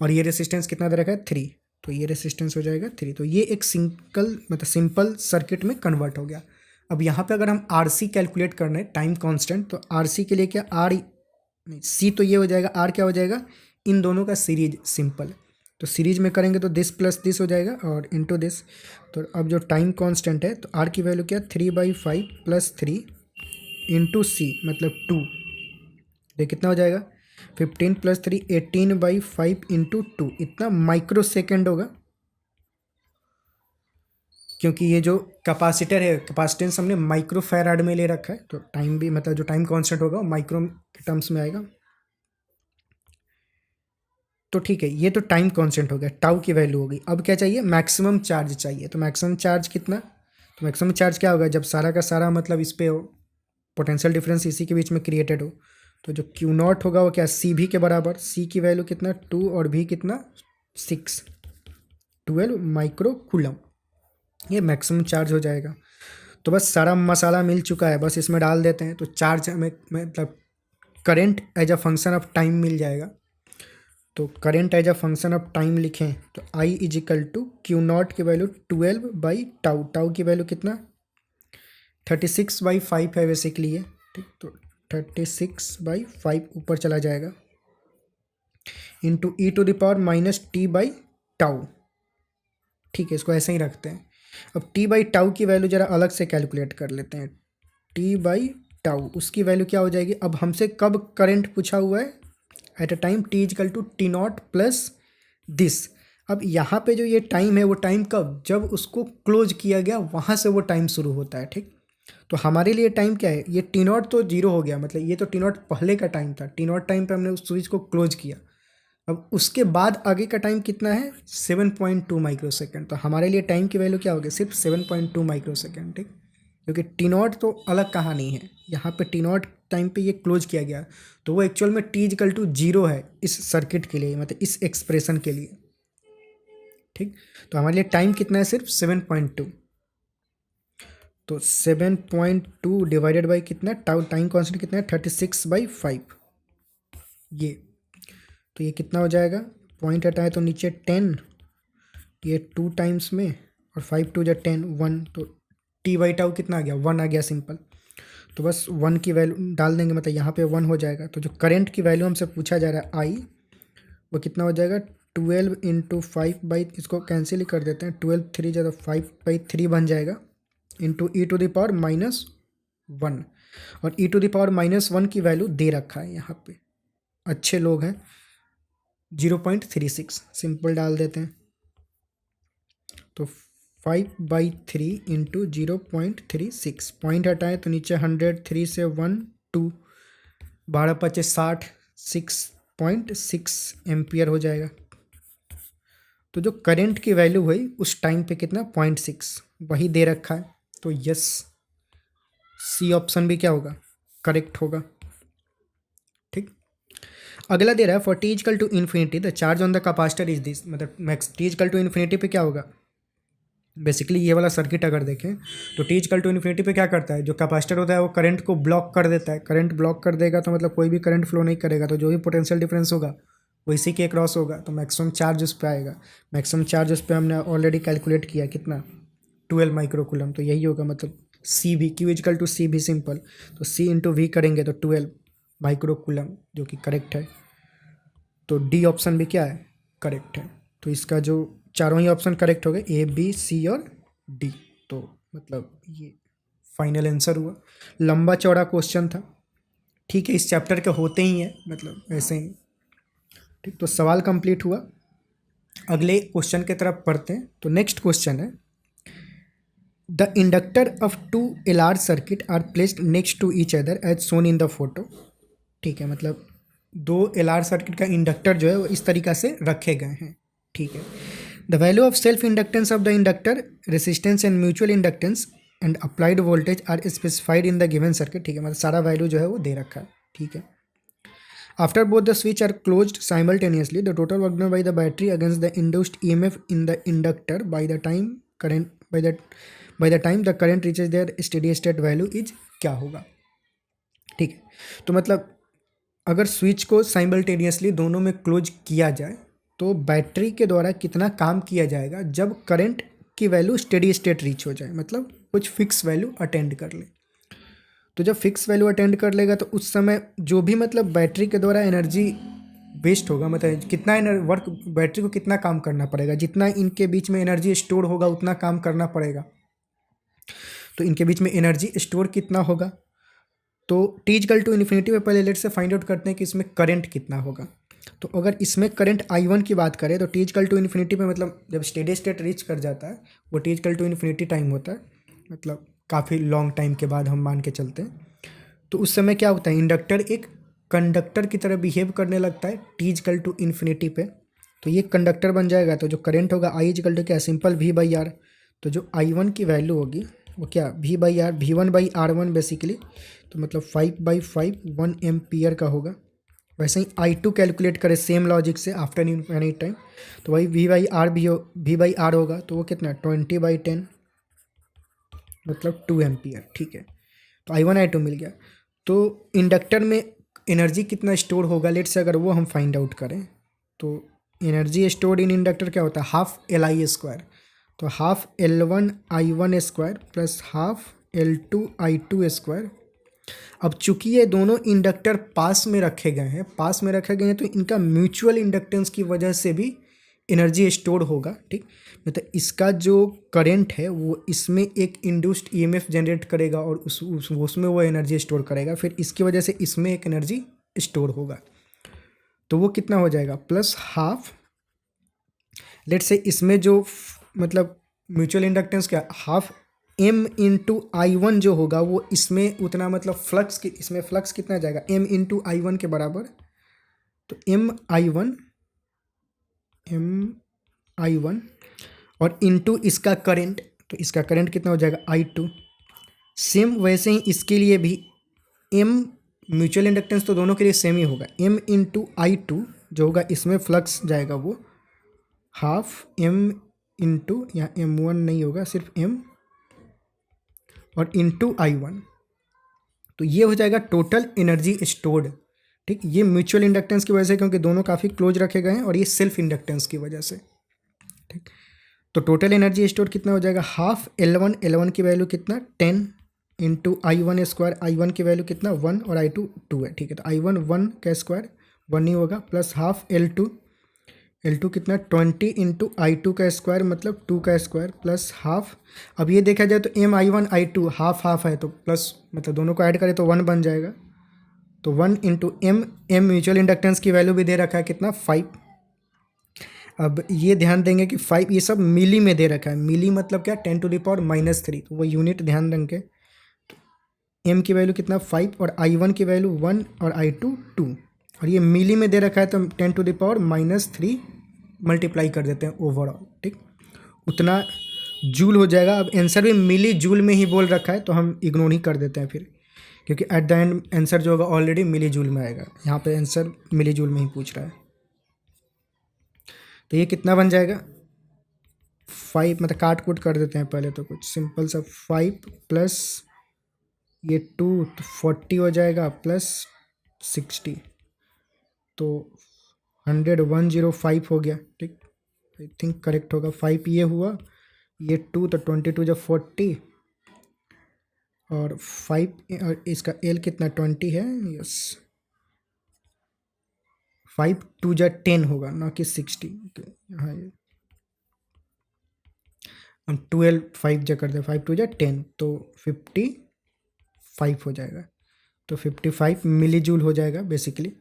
और ये रेसिस्टेंस कितना दे रखा है 3, तो ये रेसिस्टेंस हो जाएगा 3। तो ये एक सिंपल सर्किट में कन्वर्ट हो गया। अब यहाँ पे अगर हम आर सी कैलकुलेट कर रहे हैं टाइम कांस्टेंट, तो आर सी के लिए क्या, आर नहीं सी तो ये हो जाएगा, आर क्या हो जाएगा, इन दोनों का सीरीज सिंपल। तो सीरीज में करेंगे तो दिस प्लस दिस हो जाएगा और इनटू दिस। तो अब जो टाइम कांस्टेंट है, तो आर की वैल्यू क्या 3/5 प्लस 3 इंटू सी मतलब 2, ये कितना हो जाएगा 15 प्लस 3 18/5 इंटू 2, इतना माइक्रो सेकेंड होगा, क्योंकि ये जो कैपेसिटर है, कैपेसिटेंस हमने माइक्रो फैराड में ले रखा है, तो टाइम भी मतलब जो टाइम कांस्टेंट होगा वो माइक्रो के टर्म्स में आएगा। तो ठीक है, ये तो टाइम कांस्टेंट हो गया, टाउ की वैल्यू हो गई। अब क्या चाहिए, मैक्सिमम चार्ज चाहिए। तो मैक्सिमम चार्ज कितना, तो मैक्सिमम चार्ज क्या होगा, जब सारा का सारा मतलब इस पे हो, पोटेंशियल डिफरेंस इसी के बीच में क्रिएटेड हो, तो जो क्यू नॉट होगा वो क्या, सी भी के बराबर, सी की वैल्यू कितना 2 और भी कितना 6, 12 माइक्रो कूलम, ये मैक्सिमम चार्ज हो जाएगा। तो बस सारा मसाला मिल चुका है, बस इसमें डाल देते हैं तो चार्ज हमें मतलब current as a function of time मिल जाएगा। तो current as a function of time लिखें तो i is equal to q naught की वैल्यू 12/टाउ, टाउ की वैल्यू कितना 36/5 है बेसिकली ये, ठीक। तो 36/5 ऊपर चला जाएगा इंटू e⁻⁻t/टाउ, ठीक है, इसको ऐसे ही रखते हैं। अब t/टाउ की वैल्यू जरा अलग से कैलकुलेट कर लेते हैं। t/टाउ उसकी वैल्यू क्या हो जाएगी, अब हमसे कब करंट पूछा हुआ है, at a time t equal to T0 plus this. अब यहाँ पे जो ये टाइम है वो टाइम कब, जब उसको क्लोज किया गया वहाँ से वो टाइम शुरू होता है, ठीक। तो हमारे लिए टाइम क्या है, ये T0 तो 0 हो गया, मतलब ये तो T0 पहले का टाइम था, T0 टाइम पे हमने उस स्विच को क्लोज किया। अब उसके बाद आगे का टाइम कितना है 7.2 माइक्रो सेकेंड। तो हमारे लिए टाइम की वैल्यू क्या होगी, सिर्फ 7.2 माइक्रो सेकेंड, ठीक। क्योंकि टी नॉट तो अलग कहानी है, यहाँ पे टी नॉट टाइम पे ये क्लोज किया गया, तो वो एक्चुअल में टी इक्वल टू 0 है इस सर्किट के लिए, मतलब इस एक्सप्रेशन के लिए। ठीक, तो हमारे लिए टाइम कितना है, सिर्फ 7.2। तो 7.2 डिवाइडेड बाई कितना, टाइम कॉन्स्टेंट कितना है, 36/5। ये तो ये कितना हो जाएगा, पॉइंट हटाए तो नीचे 10, ये 2 टाइम्स में, और 5 2 जा 10, 1, तो T/टाउ कितना आ गया, 1 आ गया सिंपल। तो बस 1 की वैल्यू डाल देंगे, मतलब यहाँ पे 1 हो जाएगा। तो जो करंट की वैल्यू हमसे पूछा जा रहा है आई, वो कितना हो जाएगा, 12 इंटू 5 इसको कैंसिल ही कर देते हैं, 12 3 ज़्यादा 5/3 बन जाएगा, इंटू e⁻−1। और e⁻−1 की वैल्यू दे रखा है यहाँ पे, अच्छे लोग हैं, 0.36 सिंपल डाल देते हैं। तो 5/3 इंटू 0.36, पॉइंट हटाएं तो नीचे 100, 3 से 1 2, 12×5 = 6.6 एम्पियर हो जाएगा। तो जो करंट की वैल्यू हुई उस टाइम पे कितना, 0.6 वही दे रखा है। तो यस, सी ऑप्शन भी क्या होगा, करेक्ट होगा। ठीक, अगला दे रहा है, for t equal to infinity the charge on the capacitor is this, मतलब max t equal to infinity पे क्या होगा, बेसिकली ये वाला सर्किट अगर देखें तो टी इक्वल टू इन्फिनिटी पे क्या करता है, जो कैपेसिटर होता है वो करंट को ब्लॉक कर देता है। करंट ब्लॉक कर देगा तो मतलब कोई भी करंट फ्लो नहीं करेगा, तो जो भी पोटेंशियल डिफरेंस होगा वो इसी के क्रॉस होगा, तो मैक्सिमम चार्ज उस पर आएगा। मैक्सिमम चार्ज उस पर हमने ऑलरेडी कैलकुलेट किया, कितना, 12 माइक्रोकूलम, तो यही होगा, मतलब सी भी, क्यू इक्वल टू सी भी सिंपल, तो सी इंटू वी करेंगे तो 12 माइक्रोकूलम, जो कि करेक्ट है। तो डी ऑप्शन भी क्या है, करेक्ट है। तो इसका जो चारों ही ऑप्शन करेक्ट हो गए, ए बी सी और डी, तो मतलब ये फाइनल आंसर हुआ। लंबा चौड़ा क्वेश्चन था, ठीक है, इस चैप्टर के होते ही हैं, मतलब ऐसे ही। ठीक, तो सवाल कंप्लीट हुआ। अगले क्वेश्चन की तरफ पढ़ते हैं। तो नेक्स्ट क्वेश्चन है, the inductor of 2 LR circuit are placed next to each other as shown in the photo. ठीक है, मतलब 2 LR सर्किट का इंडक्टर जो है वो इस तरीक़ा से रखे गए हैं। ठीक है, the value of self inductance of the inductor, resistance and mutual inductance and applied voltage are specified in the given circuit. ठीक है, मतलब सारा वैल्यू जो है वो दे रखा है। ठीक है, after both the switch are closed simultaneously the total work done by the battery against the induced EMF in the inductor by the time the current reaches their steady state value is क्या होगा। ठीक है, तो मतलब अगर switch को simultaneously दोनों में क्लोज किया जाए तो बैटरी के द्वारा कितना काम किया जाएगा जब करंट की वैल्यू स्टेडी स्टेट रीच हो जाए, मतलब कुछ फिक्स वैल्यू अटेंड कर ले। तो जब फिक्स वैल्यू अटेंड कर लेगा तो उस समय जो भी मतलब बैटरी के द्वारा एनर्जी वेस्ट होगा, मतलब कितना वर्क बैटरी को कितना काम करना पड़ेगा, जितना इनके बीच में एनर्जी स्टोर होगा उतना काम करना पड़ेगा। तो इनके बीच में एनर्जी स्टोर कितना होगा, तो टी इक्वल टू इन्फिनिटी में पहले लेट से फाइंड आउट करते हैं कि इसमें करंट कितना होगा। तो अगर इसमें करंट I1 की बात करें तो टी इक्वल टू इन्फिनिटी पे मतलब जब स्टेडी स्टेट रीच कर जाता है वो T equal to infinity time होता है, मतलब काफ़ी लॉन्ग टाइम के बाद हम मान के चलते हैं। तो उस समय क्या होता है, इंडक्टर एक कंडक्टर की तरह बिहेव करने लगता है टी इक्वल टू इन्फिनिटी पे, तो ये कंडक्टर बन जाएगा। तो जो करंट होगा I इक्वल टू क्या, सिंपल V/R। तो जो I1 की वैल्यू होगी वो क्या, V/R, V1/R1 बेसिकली, तो मतलब 5/5 1 एम्पियर का होगा। वैसे ही I2 कैलकुलेट करें सेम लॉजिक से आफ्टर इनफिनिट टाइम, तो वही V/R होगा, तो वो कितना 20/10 मतलब 2 एम्पियर। ठीक है, तो I1 I2 मिल गया। तो इंडक्टर में एनर्जी कितना स्टोर होगा, लेट से अगर वो हम फाइंड आउट करें तो एनर्जी स्टोर्ड इन इंडक्टर क्या होता है, हाफ LI²। तो half L1I1² plus half L2I2²। अब चूंकि ये दोनों इंडक्टर पास में रखे गए हैं तो इनका म्यूचुअल इंडक्टेंस की वजह से भी एनर्जी स्टोर होगा। ठीक, मतलब इसका जो करंट है वो इसमें एक इंड्यूस्ड ईएमएफ जनरेट करेगा और उसमें वो एनर्जी स्टोर करेगा, फिर इसकी वजह से इसमें एक एनर्जी स्टोर होगा। तो वो कितना हो जाएगा, प्लस हाफ, लेट से इसमें जो मतलब म्यूचुअल इंडक्टेंस क्या, हाफ M/I1 जो होगा वो इसमें उतना मतलब फ्लक्स की, इसमें फ्लक्स कितना जाएगा M/I1 के बराबर। तो M/I1 और इनटू इसका करंट, तो इसका करंट कितना हो जाएगा I2। सेम वैसे ही इसके लिए भी एम म्यूचुअल इंडक्टेंस तो दोनों के लिए सेम ही होगा, एम इंटू आई टू जो होगा इसमें फ्लक्स जाएगा वो हाफ एम इंटू, यहाँ एम वन नहीं होगा सिर्फ एम और इंटू आई वन, तो ये हो जाएगा टोटल एनर्जी स्टोर्ड। ठीक, ये म्यूचुअल इंडक्टेंस की वजह से, क्योंकि दोनों काफ़ी क्लोज रखे गए हैं, और ये सेल्फ इंडक्टेंस की वजह से। ठीक, तो टोटल एनर्जी स्टोर कितना हो जाएगा, हाफ L1 की वैल्यू कितना 10 into I one square, I one की वैल्यू कितना 1 और आई टू 2 है। ठीक है, तो आई वन 1 का स्क्वायर 1 ही होगा, प्लस हाफ L2 कितना 20 इंटू आई टू का स्क्वायर मतलब 2 का स्क्वायर, प्लस हाफ, अब ये देखा जाए तो M I one I two half half है, तो प्लस मतलब दोनों को ऐड करें तो 1 बन जाएगा, तो 1 इंटू एम म्यूचुअल इंडक्टेंस की वैल्यू भी दे रखा है कितना 5। अब ये ध्यान देंगे कि 5 ये सब मिली में दे रखा है, मिली मतलब क्या 10⁻⁻3, तो वो यूनिट ध्यान देंगे। तो एम की वैल्यू कितना 5 और आई वन की वैल्यू 1 और आई टू 2, और ये मिली में दे रखा है तो 10⁻³ मल्टीप्लाई कर देते हैं ओवरऑल। ठीक, उतना जूल हो जाएगा। अब आंसर भी मिली जूल में ही बोल रखा है तो हम इग्नोर ही कर देते हैं फिर, क्योंकि एट द एंड आंसर जो होगा ऑलरेडी मिली जूल में आएगा, यहाँ पे आंसर मिली जूल में ही पूछ रहा है। तो ये कितना बन जाएगा 5, मतलब काट कूट कर देते हैं पहले तो कुछ सिंपल सा 5 प्लस ये 2 तो 40 हो जाएगा, प्लस 60 तो 105 हो गया। ठीक, आई थिंक करेक्ट होगा, 5 ये हुआ, ये 2 तो 22 जब 40 और 5 और इसका एल कितना 20 है, यस 5 2 जा 10 होगा ना कि 60। हाँ ये हम 12 5 जा कर दे, 5 2 जा 10 तो 55 हो जाएगा, तो 55 मिली जूल हो जाएगा बेसिकली।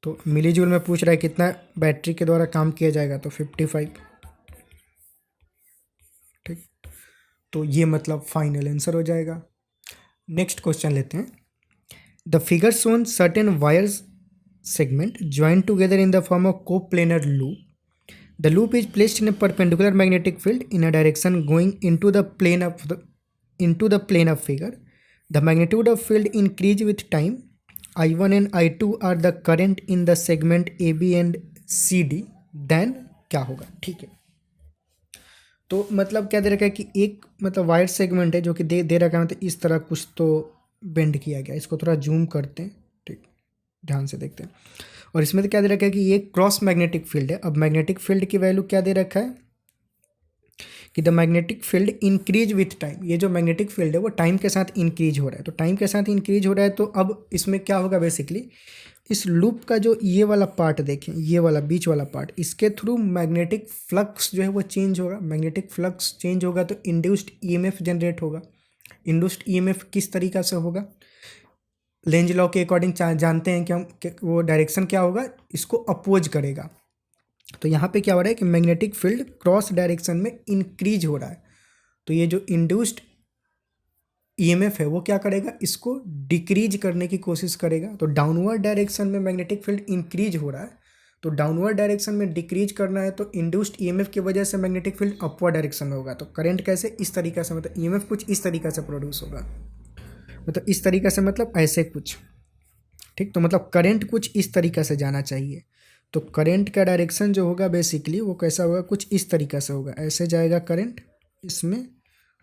तो मिली जूल में पूछ रहा है कितना बैटरी के द्वारा काम किया जाएगा, तो 55। ठीक, तो ये मतलब फाइनल आंसर हो जाएगा। नेक्स्ट क्वेश्चन लेते हैं। The figure shown certain wires segment joined together in the form of coplanar loop. The loop is placed in a perpendicular magnetic field in a direction going into the plane of figure. The magnitude of field increase with time. I1 and I2 are the current in the segment AB and CD. Then क्या होगा। ठीक है, तो मतलब क्या दे रखा है कि एक मतलब वायर सेगमेंट है जो कि दे रखा है, मतलब इस तरह कुछ तो बेंड किया गया। इसको थोड़ा जूम करते हैं, ठीक ध्यान से देखते हैं। और इसमें तो क्या दे रखा है कि ये क्रॉस मैग्नेटिक फील्ड है। अब मैग्नेटिक फील्ड की वैल्यू क्या दे रखा है कि the magnetic field increase with time. ये जो मैग्नेटिक फील्ड है वो टाइम के साथ इंक्रीज हो रहा है, तो टाइम के साथ इंक्रीज हो रहा है, तो अब इसमें क्या होगा बेसिकली, इस लूप का जो ये वाला पार्ट देखें, ये वाला बीच वाला पार्ट, इसके थ्रू मैग्नेटिक फ्लक्स जो है वो चेंज होगा। मैग्नेटिक फ्लक्स चेंज होगा तो इंड्यूस्ड ईएमएफ जनरेट होगा। इंड्यूस्ड ईएमएफ किस तरीका से होगा, लेंज लॉ के अकॉर्डिंग जानते हैं कि हम वो डायरेक्शन क्या होगा, इसको अपोज करेगा। तो यहाँ पे क्या हो रहा है कि मैग्नेटिक फील्ड क्रॉस डायरेक्शन में इंक्रीज हो रहा है, तो ये जो इंड्यूस्ड ईएमएफ है वो क्या करेगा, इसको डिक्रीज करने की कोशिश करेगा। तो डाउनवर्ड डायरेक्शन में मैग्नेटिक फील्ड इंक्रीज हो रहा है, तो डाउनवर्ड डायरेक्शन में डिक्रीज करना है, तो इंड्यूस्ड ईएमएफ की वजह से मैग्नेटिक फील्ड अपवर्ड डायरेक्शन में होगा। तो करंट कैसे, इस तरीका से, मतलब ईएमएफ कुछ इस तरीका से प्रोड्यूस होगा, मतलब इस तरीका से, मतलब ऐसे कुछ। ठीक, तो मतलब करंट कुछ इस तरीका से जाना चाहिए। तो करंट का डायरेक्शन जो होगा बेसिकली वो कैसा होगा, कुछ इस तरीका से होगा, ऐसे जाएगा करंट इसमें,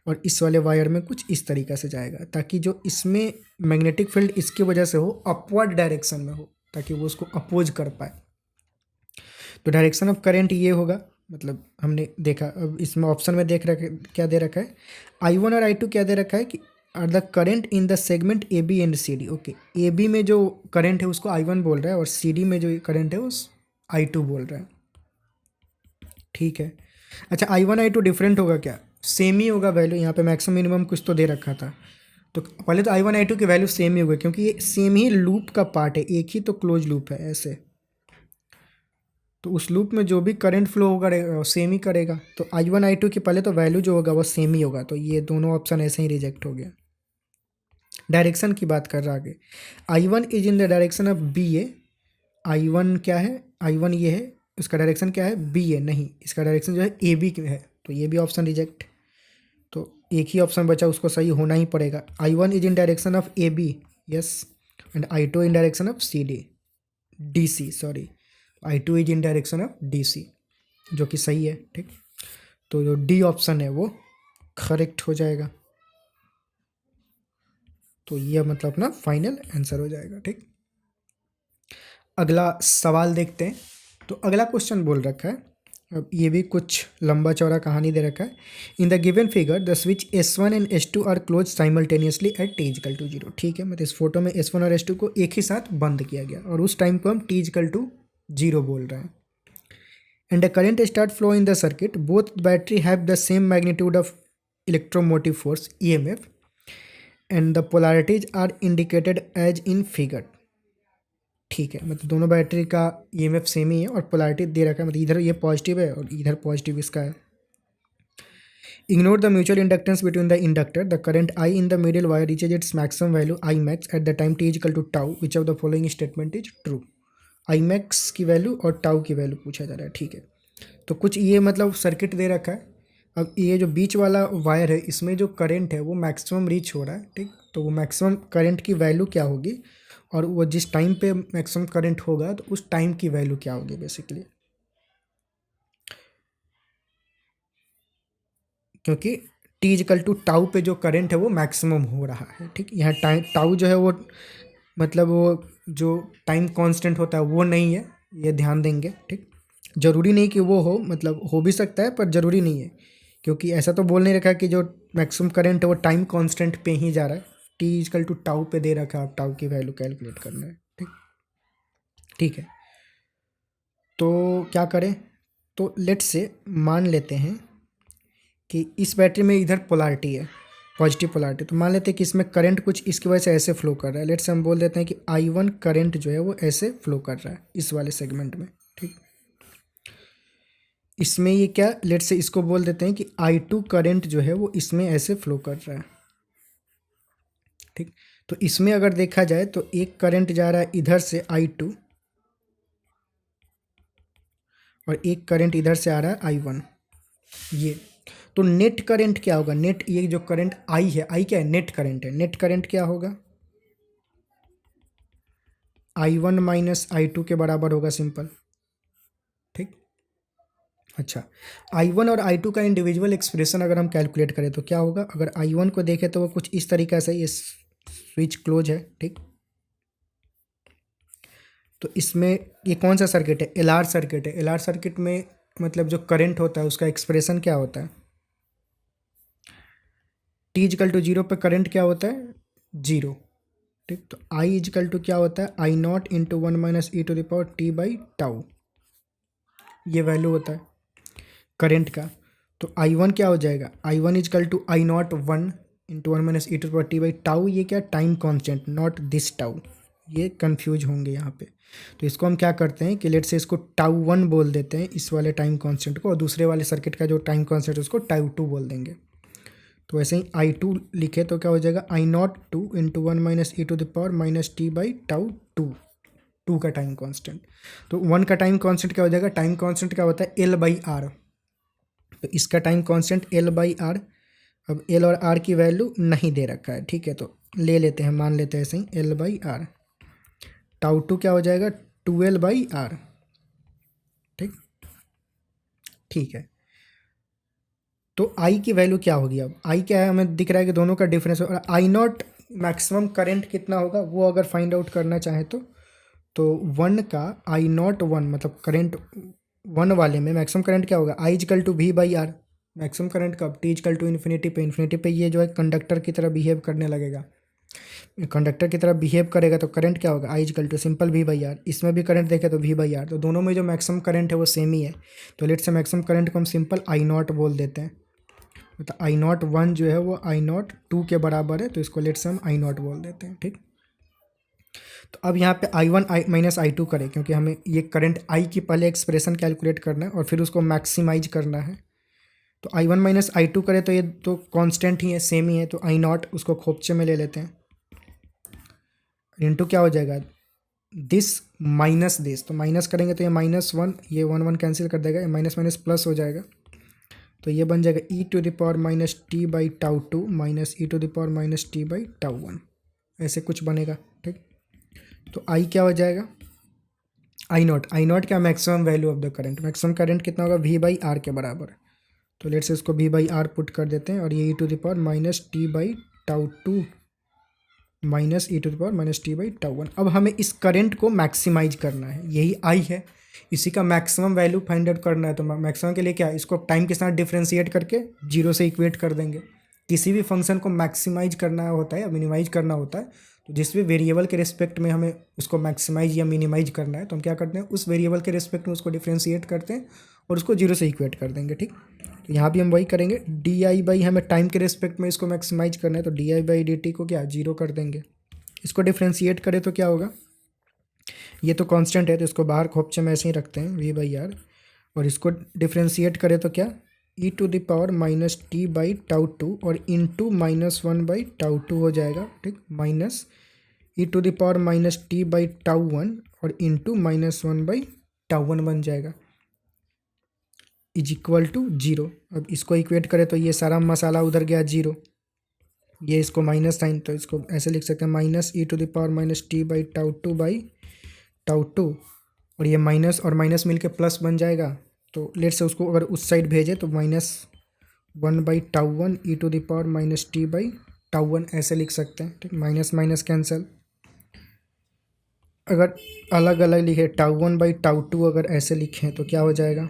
और इस वाले वायर में कुछ इस तरीका से जाएगा, ताकि जो इसमें मैग्नेटिक फील्ड इसकी वजह से हो अपवर्ड डायरेक्शन में हो, ताकि वो उसको अपोज कर पाए। तो डायरेक्शन ऑफ करंट ये होगा, मतलब हमने देखा। अब इसमें ऑप्शन में देख रखा क्या दे रखा है, I1 और I2 क्या दे रखा है कि are the current in the segment AB and CD। Okay, AB में जो करंट है उसको I1 बोल रहा है, और CD में जो करंट है उस I2 बोल रहा है। ठीक है, अच्छा I1 I2 डिफरेंट होगा क्या, सेम ही होगा वैल्यू। यहाँ पे मैक्सिमम मिनिमम कुछ तो दे रखा था, तो पहले तो I1 I2 की वैल्यू सेम ही होगी, क्योंकि ये सेम ही लूप का पार्ट है, एक ही तो क्लोज लूप है ऐसे, तो उस लूप में जो भी करंट फ्लो होगा सेम ही करेगा। तो I1 I2 की पहले तो वैल्यू जो होगा वो सेम ही होगा, तो ये दोनों ऑप्शन ऐसे ही रिजेक्ट हो गया। डायरेक्शन की बात कर रहा आगे, I1 is in the direction of BA। I1 क्या है, I1 ये है, इसका डायरेक्शन क्या है BA, नहीं इसका डायरेक्शन जो है AB की है, तो ये भी ऑप्शन रिजेक्ट। तो एक ही ऑप्शन बचा, उसको सही होना ही पड़ेगा। I1 is in direction of AB, yes, and I2 in direction of DC, sorry, I2 is in direction of DC, जो कि सही है। ठीक, तो जो डी ऑप्शन है वो करेक्ट हो जाएगा। तो यह मतलब अपना फाइनल आंसर हो जाएगा। ठीक, अगला सवाल देखते हैं। तो अगला क्वेश्चन बोल रखा है, अब ये भी कुछ लंबा चौड़ा कहानी दे रखा है। In the given figure the switch S1 and S2 are close simultaneously at t equal to 0। ठीक है, मतलब इस फोटो में S1 और S2 को एक ही साथ बंद किया गया और उस टाइम को हम t इक्वल टू 0 बोल रहे हैं। And the current start flow in the circuit, both battery have the same magnitude of electromotive force EMF and the polarities are indicated as in figure. ठीक है, मतलब दोनों बैटरी का EMF सेम ही है और पोलैरिटी दे रखा है, मतलब इधर ये पॉजिटिव है और इधर पॉजिटिव इसका है। Ignore the mutual inductance between the inductor, the current I in the middle wire reaches its maximum value I max at the time t equal to tau, which of the following statement is true. I max की वैल्यू और tau की वैल्यू पूछा जा रहा है। ठीक है, तो कुछ ये मतलब सर्किट दे रखा है। अब ये जो बीच वाला वायर है, इसमें जो करंट है वो मैक्सिमम रीच हो रहा है। ठीक, तो वो मैक्सिमम करंट की वैल्यू क्या होगी और वो जिस टाइम पे मैक्सिमम करंट होगा तो उस टाइम की वैल्यू क्या होगी बेसिकली, क्योंकि t इक्वल टू टाउ पे जो करंट है वो मैक्सिमम हो रहा है। ठीक, यहाँ टाइम टाउ जो है वो मतलब वो जो टाइम कांस्टेंट होता है वो नहीं है, ये ध्यान देंगे। ठीक, ज़रूरी नहीं कि वो हो, मतलब हो भी सकता है पर ज़रूरी नहीं है, क्योंकि ऐसा तो बोल नहीं रखा कि जो मैक्सिमम करंट है वो टाइम कांस्टेंट पे ही जा रहा है। t इक्वल टू टाउ पे दे रखा है, आप टाउ की वैल्यू कैलकुलेट करना है। ठीक, ठीक है, तो क्या करें, तो लेट्स से मान लेते हैं कि इस बैटरी में इधर पोलैरिटी है, पॉजिटिव पोलैरिटी, तो मान लेते हैं कि इसमें करंट कुछ इसकी वजह से ऐसे फ्लो कर रहा है। लेट्स हम बोल देते हैं कि I1 करंट जो है वो ऐसे फ्लो कर रहा है इस वाले सेगमेंट में। ठीक, इसमें ये क्या, लेट्स से इसको बोल देते हैं कि I2 करंट जो है वो इसमें ऐसे फ्लो कर रहा है। ठीक, तो इसमें अगर देखा जाए तो एक करंट जा रहा है इधर से I2 और एक करंट इधर से आ रहा है I1, ये तो नेट करंट क्या होगा, नेट ये जो करंट I है, I क्या है, नेट करंट है, नेट करंट क्या होगा, I1 माइनस I2 के बराबर होगा, सिंपल। ठीक, अच्छा, I1 और I2 का इंडिविजुअल एक्सप्रेशन अगर हम कैलकुलेट करें तो क्या होगा, अगर I1 को देखें तो वो कुछ इस तरीक़ा से, ये स्विच क्लोज है। ठीक, तो इसमें ये कौन सा सर्किट है, LR सर्किट है। LR सर्किट में मतलब जो करंट होता है उसका एक्सप्रेशन क्या होता है, t इक्वल टू 0 पे करंट क्या होता है, 0। ठीक, तो I इक्वल टू क्या होता है, I0 into 1 minus E to the power t by tau, ये वैल्यू होता है करंट का। तो I1 क्या हो जाएगा, I1 equal to I0 1 into 1 minus E to the power t by tau, ये क्या, time constant, not this tau, ये कन्फ्यूज होंगे यहाँ पे। तो इसको हम क्या करते हैं कि लेट से इसको टाउ 1 बोल देते हैं इस वाले टाइम कांस्टेंट को, और दूसरे वाले सर्किट का जो टाइम कांस्टेंट है उसको टाउ 2 बोल देंगे। तो ऐसे ही I2 लिखे तो क्या हो जाएगा, I0 2 into 1 minus E to the power minus T by tau 2, 2 का टाइम कांस्टेंट। तो 1 का टाइम कांस्टेंट क्या हो जाएगा, टाइम कांस्टेंट क्या होता है, L बाई आर, तो इसका टाइम कांस्टेंट L बाई आर। अब L और R की वैल्यू नहीं दे रखा है। ठीक है, तो ले लेते हैं, मान लेते हैं ऐसे ही L बाई आर, टाउ 2 क्या हो जाएगा, 2L बाई आर। ठीक, ठीक है, तो I की वैल्यू क्या होगी, अब I क्या है, हमें दिख रहा है कि दोनों का डिफरेंस है, और I0 मैक्सिमम करंट कितना होगा वो अगर फाइंड आउट करना चाहें तो 1 का I0 1 मतलब करंट 1 वाले में मैक्सिमम करंट क्या होगा, I equal to V by R, maximum current कब, t इक्वल टू इन्फिनिटी पे ये जो है कंडक्टर की तरह बिहेव करने लगेगा, कंडक्टर की तरह बिहेव करेगा तो करंट क्या होगा, I equal to simple V by R. इसमें भी करंट देखे तो V बाई आर, तो दोनों में जो मैक्सिमम करंट है वो सेम ही है। तो लेट से मैक्सिमम करंट को हम सिंपल I0 बोल देते हैं, मतलब I0 1 जो है वो I0 2 के बराबर है, तो इसको लेट से हम I0 बोल देते हैं। ठीक, तो अब यहाँ पे I1 माइनस I2 करें, क्योंकि हमें ये करंट I की पहले एक्सप्रेशन कैलकुलेट करना है और फिर उसको मैक्सिमाइज करना है। तो I1 माइनस I2 करें तो ये तो कांस्टेंट ही है, सेम ही है, तो I0 उसको खोपचे में ले लेते हैं, इंटू क्या हो जाएगा, दिस माइनस दिस, तो माइनस करेंगे तो ये -1, ये 1 1 कैंसिल कर देगा, ये माइनस माइनस प्लस हो जाएगा, तो ये बन जाएगा e to the power minus T by tau two minus E to the power minus T by tau one, ऐसे कुछ बनेगा। ठीक, तो आई क्या हो जाएगा, आई नॉट क्या, maximum value of the current. Maximum current कितना होगा, वी बाई आर के बराबर। तो लेट्स से इसको वी बाई आर पुट कर देते हैं और ये e to the power minus T by tau two minus E to the power minus T by tau one. अब हमें इस करंट को मैक्सिमाइज करना है, यही आई है, इसी का मैक्सिमम वैल्यू फाइंड आउट करना है। तो मैक्सिमम के लिए क्या, इसको टाइम के साथ डिफ्रेंशिएट करके जीरो से इक्वेट कर देंगे। किसी भी फंक्शन को मैक्सिमाइज करना होता है या मिनिमाइज करना होता है, तो जिस भी वेरिएबल के रिस्पेक्ट में हमें उसको मैक्सिमाइज या मिनिमाइज करना है, तो हम क्या करते हैं, उस वेरिएबल के रिस्पेक्ट में उसको डिफ्रेंशिएट करते हैं और उसको जीरो से इक्वेट कर देंगे। ठीक, तो यहाँ भी हम वही करेंगे। डी आई बाई हमें टाइम के रिस्पेक्ट में इसको मैक्सिमाइज करना है, तो D I by D T को क्या जीरो कर देंगे। इसको डिफ्रेंशिएट करें तो क्या होगा, ये तो कांस्टेंट है तो इसको बाहर खोपचे में ऐसे ही रखते हैं वी बाई आर, और इसको डिफ्रेंशिएट करें तो क्या, e to the power minus T by tau two और into minus one by tau two हो जाएगा। ठीक, minus E to the power minus T by tau one और into minus one by tau one बन जाएगा, is equal to zero. अब इसको equate करें तो ये सारा मसाला उधर गया जीरो, ये इसको माइनस साइन, तो इसको ऐसे लिख सकते हैं minus E to the power minus T by tau two by tau two, और ये माइनस और माइनस मिलके प्लस बन जाएगा। तो लेट से उसको अगर उस साइड भेजे तो minus one by tau one e to the power minus T by tau one ऐसे लिख सकते हैं। ठीक, माइनस माइनस कैंसिल। अगर अलग अलग लिखे tau one by tau two अगर ऐसे लिखें तो क्या हो जाएगा,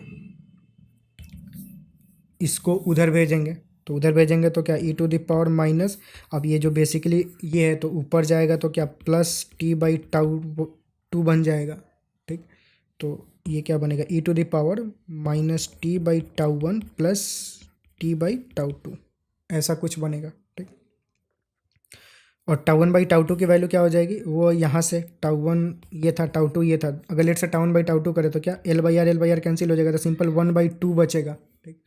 इसको उधर भेजेंगे तो उधर भेजेंगे तो क्या, e to the power minus, अब ये जो बेसिकली ये है तो ऊपर जाएगा तो क्या plus t by tau two बन जाएगा। ठीक, तो ये क्या बनेगा, e to the power minus T by tau one plus t by tau two, ऐसा कुछ बनेगा। ठीक, और tau one by tau two की वैल्यू क्या हो जाएगी, वो यहाँ से टाउ वन ये था, टाउ टू ये था, अगर let say tau one by tau two करे तो क्या, एल बाई आर कैंसिल हो जाएगा, तो सिंपल वन बाई टू बचेगा। ठीक,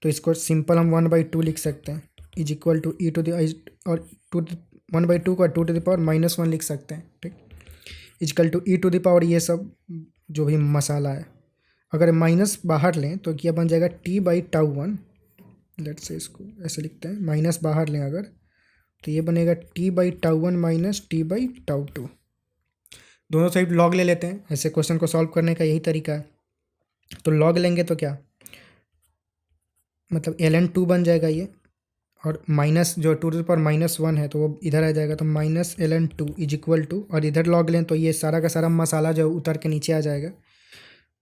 तो इसको सिंपल हम वन बाई टू लिख सकते हैं, is equal to e to the और टू वन बाई टू को two to the power minus one लिख सकते हैं। ठीक, is equal to e to the power ये सब जो भी मसाला है, अगर माइनस बाहर लें तो क्या बन जाएगा, t by tau one, let say इसको ऐसे लिखते हैं, माइनस बाहर लें अगर तो ये बनेगा t by tau one minus T by tau two. दोनों साइड लॉग ले लेते हैं, ऐसे क्वेश्चन को सॉल्व करने का यही तरीका है। तो लॉग लेंगे तो क्या, मतलब एल एन टू बन जाएगा ये, और माइनस जो टू टू पर माइनस वन है तो वो इधर आ जाएगा, तो minus L N two is equal to, और इधर लॉग लें तो ये सारा का सारा मसाला जो उतर के नीचे आ जाएगा,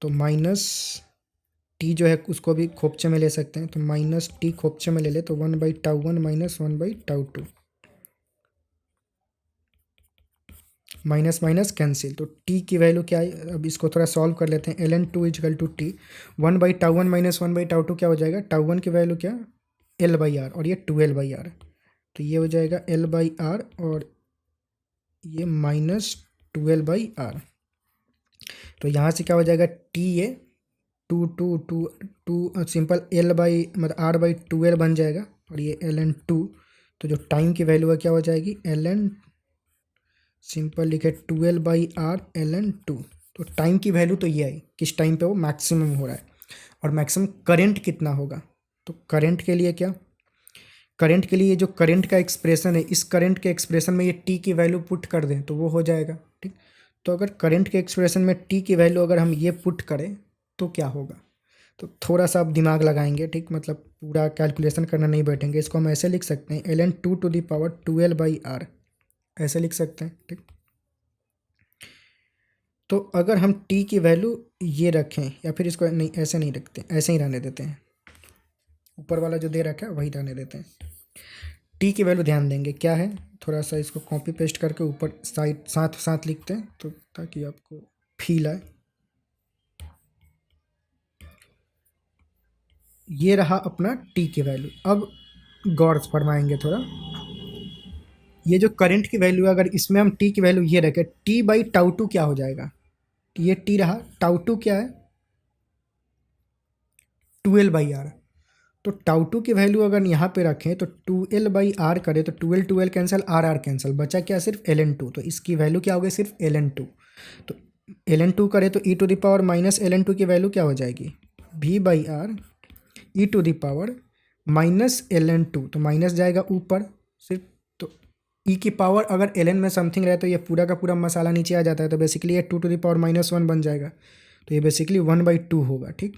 तो माइनस टी जो है उसको भी खोपचे में ले सकते हैं, तो माइनस टी खोपचे में ले ले तो one by tau one minus one by tau two, minus minus cancel, तो टी की वैल्यू क्या है, अब इसको थोड़ा सॉल्व कर लेते हैं। L N two is equal to t, one by tau one minus one by tau two क्या हो जाएगा, टाउ वन की वैल्यू क्या, एल बाई आर, और ये ट्वेल्व बाई आर, तो ये हो जाएगा एल बाई आर और ये माइनस ट्वेल्व बाई आर। तो यहाँ से क्या हो जाएगा, टी ये two two two two simple L by मतलब आर बाई ट्वेल्व बन जाएगा, और ये एल एन टू, तो जो टाइम की वैल्यू है क्या हो जाएगी, एल एन सिंपल लिखे twelve by R L N two. तो टाइम की वैल्यू तो ये आई, किस टाइम पे वो मैक्सिमम हो रहा है, और मैक्सिमम करंट कितना होगा। तो करंट के लिए क्या, करंट के लिए जो करंट का एक्सप्रेशन है, इस करंट के एक्सप्रेशन में ये टी की वैल्यू पुट कर दें तो वो हो जाएगा। ठीक, तो अगर करंट के एक्सप्रेशन में टी की वैल्यू अगर हम ये पुट करें तो क्या होगा, तो थोड़ा सा आप दिमाग लगाएंगे। ठीक, मतलब पूरा कैलकुलेशन करना नहीं बैठेंगे, इसको हम ऐसे लिख सकते हैं, L N two to the power twelve by R, ऐसे लिख सकते हैं। ठीक, तो अगर हम t की वैल्यू ये रखें, या फिर इसको नहीं ऐसे नहीं रखते, ऐसे ही रहने देते हैं, ऊपर वाला जो दे रखा है वही रहने देते हैं। t की वैल्यू ध्यान देंगे क्या है, थोड़ा सा इसको कॉपी पेस्ट करके ऊपर साइड साथ साथ लिखते हैं तो ताकि आपको फील आए। ये रहा अपना t की वैल्यू। अब गौर फरमाएंगे थोड़ा, ये जो करंट की वैल्यू है अगर इसमें हम t की वैल्यू ये रखें, t बाई टाउ टू क्या हो जाएगा, ये t रहा, टाउ टू क्या है, ट्वेल्व बाई आर, तो टाउ टू की वैल्यू अगर यहाँ पे रखें तो ट्वेल्व बाई आर करें तो twelve twelve cancel, R R cancel, बचा क्या सिर्फ एल एन टू, तो इसकी वैल्यू क्या हो गई सिर्फ एल एन टू। तो एल एन टू करें तो e to the power minus L N two की वैल्यू क्या हो जाएगी, V by R e to the power minus L N two, तो माइनस जाएगा ऊपर सिर्फ, तो ई की पावर अगर एल एन में समथिंग रहे तो ये पूरा का पूरा मसाला नीचे आ जाता है, तो बेसिकली ये two to the power minus one बन जाएगा, तो ये बेसिकली 1/2 होगा, ठीक।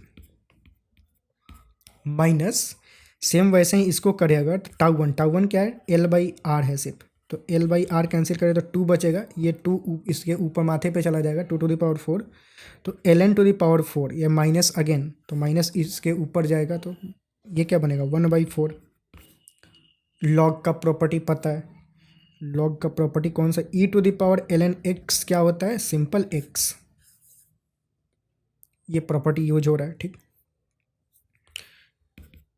माइनस सेम वैसे ही इसको करेगा तो टाउ वन क्या है, एल बाई आर है सिर्फ, तो एल बाई आर कैंसिल करें तो 2 बचेगा, ये 2 इसके ऊपर माथे पे चला जाएगा, 2 टू द पावर 4, तो L N two the power 4, ये माइनस अगेन, तो माइनस इसके ऊपर जाएगा, तो ये क्या बनेगा 1/4। लॉग का प्रॉपर्टी पता है, लॉग का प्रॉपर्टी कौन सा, e to the power l n x क्या होता है, सिंपल एक्स, ये प्रॉपर्टी यूज हो रहा है, ठीक।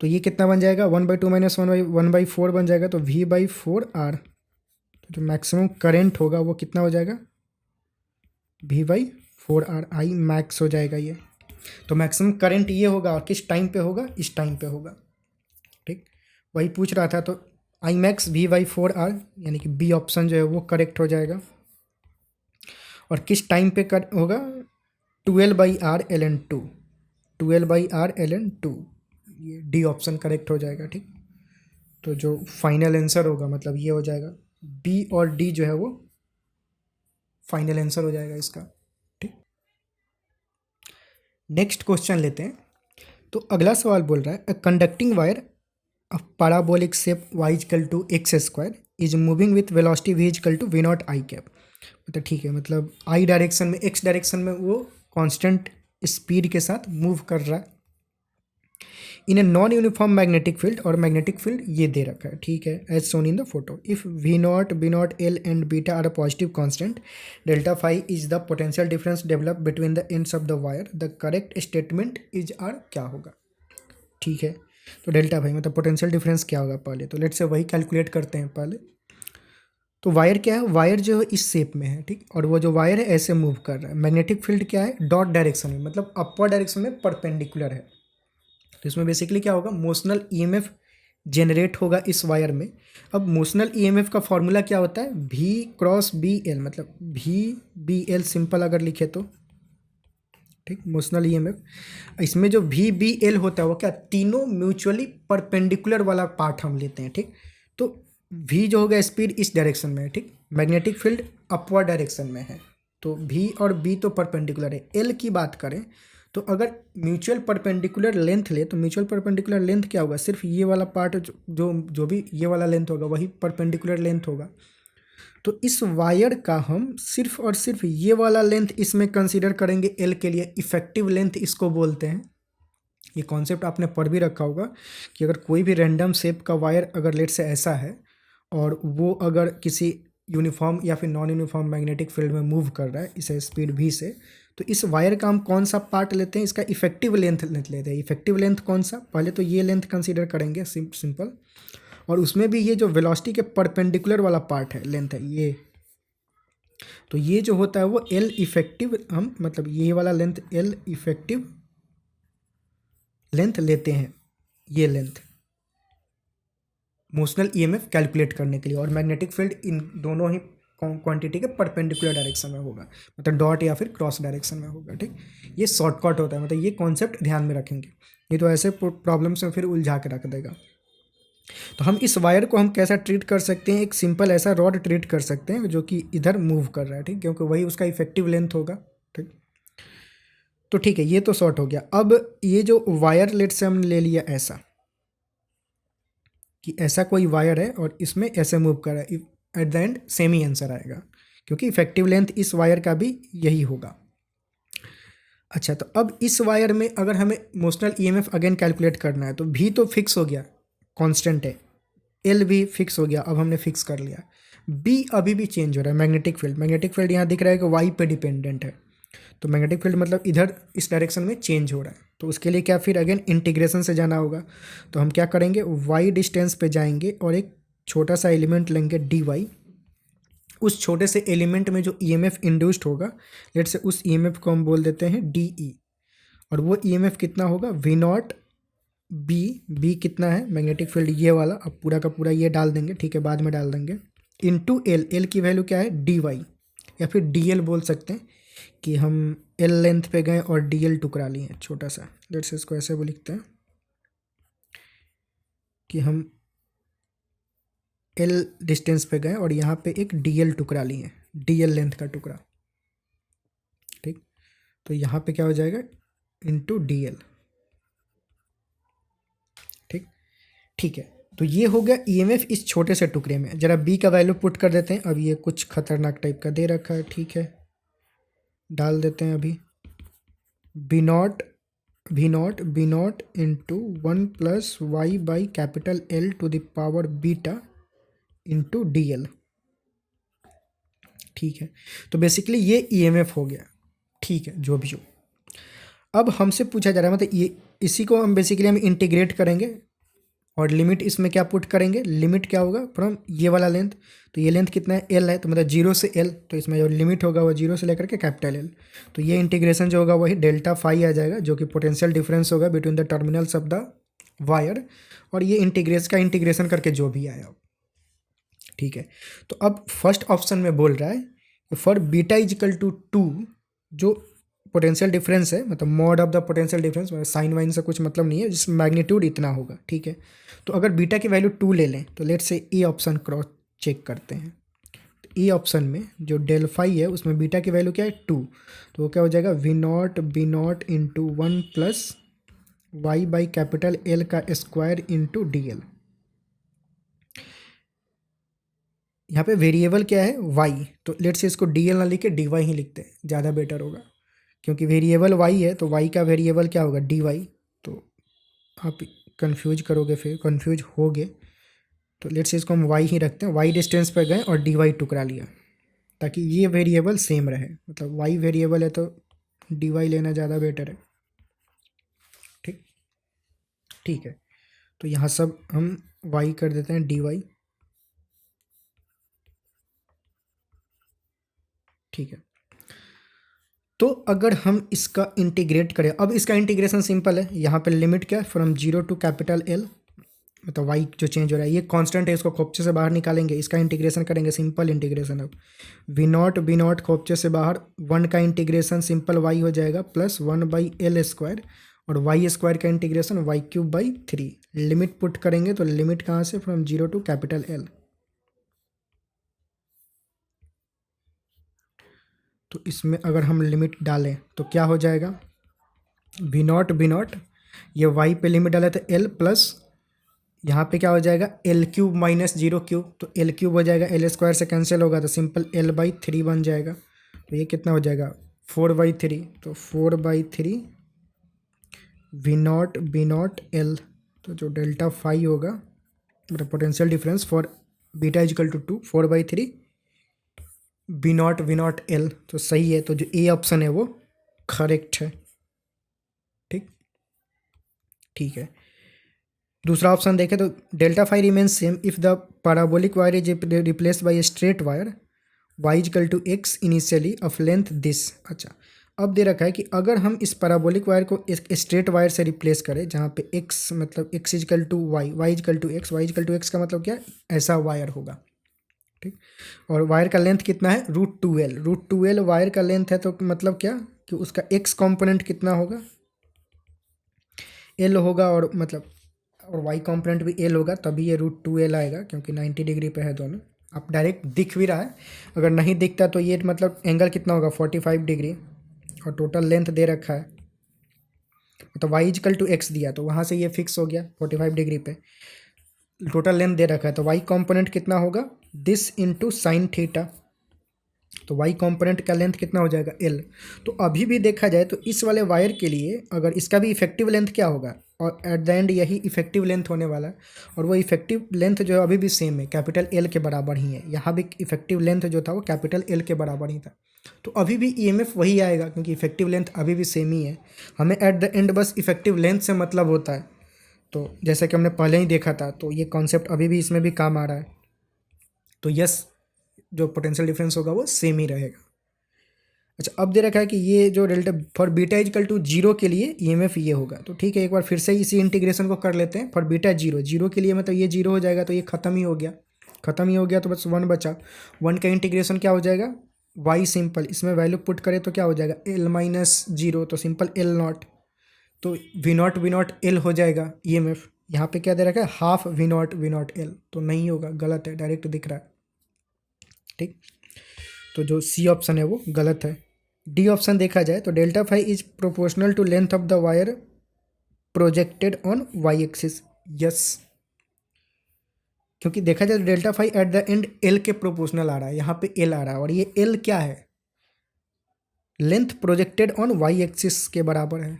तो ये कितना बन जाएगा 1/2 माइनस 1/4 बन जाएगा, तो V/4R, जो मैक्सिमम करंट होगा वो कितना हो जाएगा V/4R, आई मैक्स हो जाएगा ये, तो मैक्सिमम करंट ये होगा, और किस टाइम पे होगा, इस टाइम पे होगा, ठीक। वही पूछ रहा था, तो आई मैक्स V/4R, यानी कि बी ऑप्शन जो है वो करेक्ट हो जाएगा, और किस टाइम पे कर होगा 12/R ln 2, 12/R ln 2, ये डी ऑप्शन करेक्ट हो जाएगा, ठीक। तो जो फाइनल आंसर होगा मतलब ये हो जाएगा, बी और डी जो है वो फाइनल आंसर हो जाएगा इसका, ठीक। नेक्स्ट क्वेश्चन लेते हैं। तो अगला सवाल बोल रहा है, a conducting wire of parabolic shape y equal to x square is moving with velocity v equal to v not I cap, मतलब ठीक है, मतलब आई डायरेक्शन में, एक्स डायरेक्शन में वो कांस्टेंट स्पीड के साथ मूव कर रहा है in a non uniform magnetic field, और मैग्नेटिक फील्ड ये दे रखा है, ठीक है, as shown in the photo. If V naught B not l and beta are a positive constant, delta phi is the potential difference develop between the ends of the wire, the correct statement is are क्या होगा, ठीक है। तो delta phi मतलब potential difference क्या होगा पहले, तो लेट से वही कैलकुलेट करते हैं पहले। तो वायर क्या है, वायर जो है इस शेप में है, ठीक, और वो जो वायर है ऐसे मूव कर रहा है। मैग्नेटिक फील्ड क्या है, डॉट डायरेक्शन में, मतलब अपवर्ड डायरेक्शन में परपेंडिकुलर है। तो इसमें बेसिकली क्या होगा, मोशनल ईएमएफ जनरेट होगा इस वायर में। अब मोशनल ईएमएफ का फॉर्मूला क्या होता है, V क्रॉस BL, मतलब VBL सिंपल अगर लिखे तो, ठीक, मोशनल ईएमएफ। इसमें जो VBL होता है वो क्या, तीनों म्यूचुअली परपेंडिकुलर वाला पार्ट हम लेते हैं, ठीक। तो V जो होगा स्पीड इस डायरेक्शन में है, ठीक, मैग्नेटिक फील्ड अपवर्ड डायरेक्शन में है, तो V और B तो परपेंडिकुलर है। L की बात करें तो अगर म्यूचुअल परपेंडिकुलर लेंथ ले तो म्यूचुअल परपेंडिकुलर लेंथ क्या होगा, सिर्फ ये वाला पार्ट जो भी ये वाला लेंथ होगा वही परपेंडिकुलर लेंथ होगा। तो इस वायर का हम सिर्फ और सिर्फ ये वाला लेंथ इसमें कंसीडर करेंगे एल के लिए, इफेक्टिव लेंथ इसको बोलते हैं। ये कॉन्सेप्ट आपने पढ़ भी रखा होगा कि अगर कोई भी रैंडम शेप का वायर अगर लेट से ऐसा है और वो अगर किसी यूनिफॉर्म या फिर नॉन यूनिफॉर्म मैग्नेटिक फील्ड में मूव कर रहा है इसे स्पीड v से, तो इस वायर का हम कौन सा पार्ट लेते हैं, इसका इफेक्टिव लेंथ लेते हैं। इफेक्टिव लेंथ कौन सा, पहले तो ये लेंथ कंसीडर करेंगे सिंपल, और उसमें भी ये जो वेलोसिटी के परपेंडिकुलर वाला पार्ट है लेंथ है ये, तो ये जो होता है वो एल इफेक्टिव, हम मतलब ये वाला लेंथ एल इफेक्टिव लेंथ लेते हैं, ये लेंथ मोशनल ईएमएफ कैलकुलेट करने के लिए। और मैग्नेटिक फील्ड इन दोनों ही क्वांटिटी के परपेंडिकुलर डायरेक्शन में होगा, मतलब डॉट या फिर क्रॉस डायरेक्शन में होगा, ठीक। ये शॉर्टकट होता है, मतलब ये कॉन्सेप्ट ध्यान में रखेंगे, ये तो ऐसे प्रॉब्लम्स में फिर उलझा के रख देगा। तो हम इस वायर को हम कैसा ट्रीट कर सकते हैं, एक सिंपल ऐसा रॉड ट्रीट कर सकते हैं जो कि इधर मूव कर रहा है, ठीक, क्योंकि वही उसका इफेक्टिव लेंथ होगा, ठीक। तो ठीक है, ये तो शॉर्ट हो गया। अब ये जो वायर लेट से हमने ले लिया ऐसा कि ऐसा कोई वायर है और इसमें ऐसे मूव कर रहा है, eight the and same he answer आएगा क्योंकि इफेक्टिव लेंथ इस वायर का भी यही होगा। अच्छा, तो अब इस वायर में अगर हमें मोशनल ईएमएफ अगेन कैलकुलेट करना है तो भी तो फिक्स हो गया, कांस्टेंट है, एल भी फिक्स हो गया, अब हमने फिक्स कर लिया। बी अभी भी चेंज हो रहा है, मैग्नेटिक फील्ड यहाँ दिख रहा है कि वाई पे डिपेंडेंट है, तो मैग्नेटिक फील्ड मतलब इधर इस डायरेक्शन में चेंज हो रहा है, तो उसके लिए क्या फिर अगेन इंटीग्रेशन से जाना होगा। तो हम क्या करेंगे, वाई डिस्टेंस पे जाएंगे और एक छोटा सा एलिमेंट लेंगे डी वाई, उस छोटे से एलिमेंट में जो ईएमएफ इंड्यूस्ड होगा लेट से उस ईएमएफ को हम बोल देते हैं डी ई, और वो ईएमएफ कितना होगा वी नॉट बी कितना है मैग्नेटिक फील्ड ये वाला, अब पूरा का पूरा ये डाल देंगे, ठीक है, बाद में डाल देंगे, इनटू एल की वैल्यू क्या है डी वाई, या फिर डी एल बोल सकते हैं कि हम एल लेंथ पे गए और डी एल टुकड़ा लिए छोटा सा, लेट्स इसको ऐसे वो लिखते हैं कि हम एल डिस्टेंस पे गए और यहाँ पे एक डीएल टुकड़ा लिए, डीएल लेंथ का टुकड़ा, ठीक। तो यहाँ पे क्या हो जाएगा, इंटू डीएल, ठीक। ठीक है, तो ये हो गया ईएमएफ इस छोटे से टुकड़े में। जरा बी का वैल्यू पुट कर देते हैं। अब ये कुछ खतरनाक टाइप का दे रखा है, ठीक है, डाल देते हैं अभी। B not into 1+y/L to the power beta into dl, ठीक है। तो बेसिकली ये ईएमएफ हो गया, ठीक है, जो भी हो। अब हमसे पूछा जा रहा है, मतलब ये इसी को हम बेसिकली हम इंटीग्रेट करेंगे और लिमिट इसमें क्या पुट करेंगे, लिमिट क्या होगा फ्रॉम ये वाला लेंथ, तो ये लेंथ कितना है, एल है, तो मतलब 0 से एल, तो इसमें जो लिमिट होगा वो 0 से लेकर के कैपिटल एल। तो ये इंटीग्रेशन जो होगा वही डेल्टा फाई आ जाएगा, जो कि पोटेंशियल डिफरेंस होगा between the terminals of the wire, और ये इंटीग्रेशन करके जो भी आया, ठीक है। तो अब फर्स्ट ऑप्शन में बोल रहा है फॉर बीटा इजिकल टू 2, जो पोटेंशियल डिफरेंस है, मतलब mod of the potential difference, sine वाइन से कुछ मतलब नहीं है, जिस मैग्नीट्यूड इतना होगा, ठीक है। तो अगर बीटा की वैल्यू 2 ले लें, तो लेट से ए ऑप्शन क्रॉस चेक करते हैं। तो ए ऑप्शन में जो डेल फाई है उसमें बीटा की वैल्यू क्या है, 2, तो वो क्या हो जाएगा, बी नॉट इंटू 1+y/L का स्क्वायर इंटू डीएल। यहाँ पे वेरिएबल क्या है, y, तो लेट से इसको dl ना लिख के dy ही लिखते हैं, ज़्यादा बेटर होगा, क्योंकि वेरिएबल y है, तो y का वेरिएबल क्या होगा, dy। तो आप कंफ्यूज करोगे, फिर कंफ्यूज होगे, तो लेट से इसको हम y ही रखते हैं। y डिस्टेंस पर गए और dy टुकड़ा लिया, ताकि ये वेरिएबल सेम रहे, मतलब y वेरिएबल है तो dy लेना ज़्यादा बेटर है, ठीक। ठीक है, तो यहाँ सब हम y कर देते हैं dy, ठीक है। तो अगर हम इसका इंटीग्रेट करें, अब इसका इंटीग्रेशन सिंपल है, यहाँ पे लिमिट क्या है, फ्रॉम 0 टू कैपिटल एल, मतलब वाई जो चेंज हो रहा है, ये कांस्टेंट है, इसको खोपचे से बाहर निकालेंगे, इसका इंटीग्रेशन करेंगे, सिंपल इंटीग्रेशन। अब बी नॉट खोपचे से बाहर 1 का इंटीग्रेशन सिंपल वाई हो जाएगा प्लस 1/L², और वाई स्क्वायर का इंटीग्रेशन y³ लिमिट पुट करेंगे, तो लिमिट कहाँ से, फ्रॉम 0 टू कैपिटल एल। तो इसमें अगर हम लिमिट डालें तो क्या हो जाएगा, बी नॉट ये वाई पे लिमिट डाले तो एल प्लस यहाँ पे क्या हो जाएगा, L³ - 0³ तो L³ हो जाएगा, L² से कैंसिल होगा तो सिंपल L/3 बन जाएगा। तो ये कितना हो जाएगा, 4/3, तो 4/3 बी नॉट एल, तो जो डेल्टा फाई होगा, मतलब potential difference for beta is equal to 2, 4/3 B not L, तो सही है। तो जो ए ऑप्शन है वो करेक्ट है, ठीक। ठीक है, दूसरा ऑप्शन देखें तो delta phi remains same if the parabolic wire is replaced by a straight wire y is equal to x initially of length this. अच्छा, अब दे रखा है कि अगर हम इस पैराबोलिक वायर को एक स्ट्रेट वायर से रिप्लेस करें, जहाँ पे x मतलब x is equal to y is equal to x, y is equal to x का मतलब क्या, ऐसा वायर होगा, ठीक। और वायर का लेंथ कितना है, √2l वायर का लेंथ है, तो मतलब क्या कि उसका x कॉम्पोनेंट कितना होगा, l होगा, और मतलब और y कॉम्पोनेंट भी l होगा, तभी ये √2l आएगा, क्योंकि 90 डिग्री पे है दोनों। अब डायरेक्ट दिख भी रहा है, अगर नहीं दिखता तो ये मतलब एंगल कितना होगा, 45 डिग्री, और टोटल लेंथ दे रखा है, तो y इजिकल टू एक्स दिया, तो वहाँ से ये फिक्स हो गया 45 डिग्री पे, टोटल लेंथ दे रखा है, तो y कॉम्पोनेंट कितना होगा, दिस इंटू साइन थीटा, तो y कॉम्पोनेंट का लेंथ कितना हो जाएगा, l। तो अभी भी देखा जाए तो इस वाले वायर के लिए अगर इसका भी इफेक्टिव लेंथ क्या होगा, और एट द एंड यही इफेक्टिव लेंथ होने वाला है, और वो इफेक्टिव लेंथ जो है अभी भी सेम है, कैपिटल L के बराबर ही है। यहाँ भी इफेक्टिव लेंथ जो था वो कैपिटल L के बराबर ही था, तो अभी भी ईएमएफ वही आएगा, क्योंकि इफेक्टिव लेंथ अभी भी सेम ही है। हमें एट द एंड बस इफेक्टिव लेंथ से मतलब होता है, तो जैसा कि हमने पहले ही देखा था, तो ये कॉन्सेप्ट अभी भी इसमें भी काम आ रहा है। तो यस, जो पोटेंशियल डिफरेंस होगा वो सेम ही रहेगा। अच्छा, अब दे रखा है कि ये जो delta for beta is equal to 0 के लिए ईएमएफ ये होगा, तो ठीक है, एक बार फिर से इसी इंटीग्रेशन को कर लेते हैं। फॉर बीटा 0 के लिए मतलब ये 0 हो जाएगा, तो ये ख़त्म ही हो गया, तो बस 1 बचा। 1 का इंटीग्रेशन क्या हो जाएगा, y सिंपल, इसमें वैल्यू पुट करें तो क्या हो जाएगा, L - 0, तो सिंपल L0, तो वी नॉट L हो जाएगा ईएमएफ, यहाँ पे क्या दे रखा है, हाफ V0 L, तो नहीं होगा, गलत है, डायरेक्ट दिख रहा है। ठीक, तो जो सी ऑप्शन है वो गलत है। डी ऑप्शन देखा जाए तो delta phi is proportional to length of the wire projected on Y axis. Yes, क्योंकि देखा जाए तो delta phi at the end L के प्रोपोर्शनल आ रहा है, यहाँ पे एल आ रहा है, और ये एल क्या है, length projected on Y axis के बराबर है।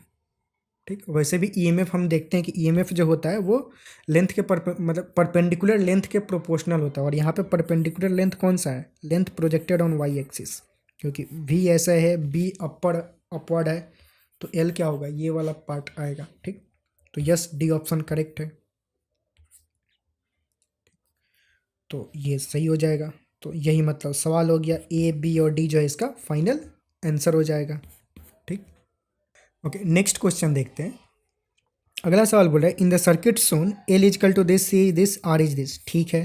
ठीक, वैसे भी ईएमएफ हम देखते हैं कि ईएमएफ जो होता है वो लेंथ के मतलब परपेंडिकुलर लेंथ के प्रोपोर्शनल होता है, और यहाँ पे परपेंडिकुलर लेंथ कौन सा है, length projected on Y axis, क्योंकि वी ऐसा है, बी अपवर्ड है, तो एल क्या होगा, ये वाला पार्ट आएगा। ठीक, तो यस, डी ऑप्शन करेक्ट है, तो ये सही हो जाएगा। तो यही मतलब सवाल हो गया, ए बी और डी जो है इसका फाइनल आंसर हो जाएगा। ठीक, ओके, नेक्स्ट क्वेश्चन देखते हैं। अगला सवाल बोल रहा है, in the circuit shown L is equal to this, C is this, R is this. ठीक है,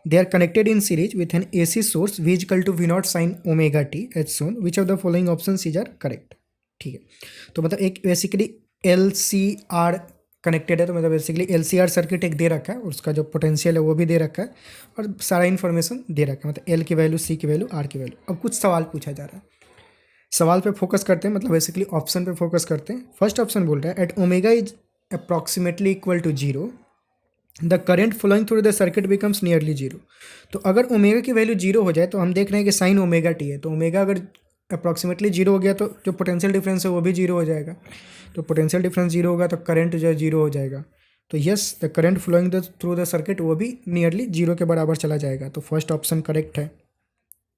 they are connected in series with an AC source V is equal to V0 sine omega t एच shown, which of the following option is are correct. ठीक है, तो मतलब एक basically LCR connected है, तो मतलब बेसिकली LCR सर्किट एक दे रखा है, और उसका जो पोटेंशियल है वो भी दे रखा है, और सारा इन्फॉर्मेशन दे रखा है, मतलब L की वैल्यू, C की वैल्यू, R की वैल्यू। अब कुछ सवाल पूछा जा रहा है, सवाल पे फोकस करते हैं, मतलब बेसिकली ऑप्शन पे फोकस करते हैं। फर्स्ट ऑप्शन बोल रहा है, at omega is approximately equal to 0 the current flowing through the circuit becomes nearly 0। तो अगर ओमेगा की वैल्यू 0 हो जाए, तो हम देख रहे हैं कि साइन ओमेगा टी है, तो ओमेगा अगर अप्रॉक्सीमेटली 0 हो गया तो जो पोटेंशियल डिफरेंस है वो भी 0 हो जाएगा, तो पोटेंशियल डिफरेंस 0 होगा तो करंट जो है 0 हो जाएगा। तो yes, the current flowing through the circuit वो भी नियरली 0 के बराबर चला जाएगा, तो फर्स्ट ऑप्शन करेक्ट है।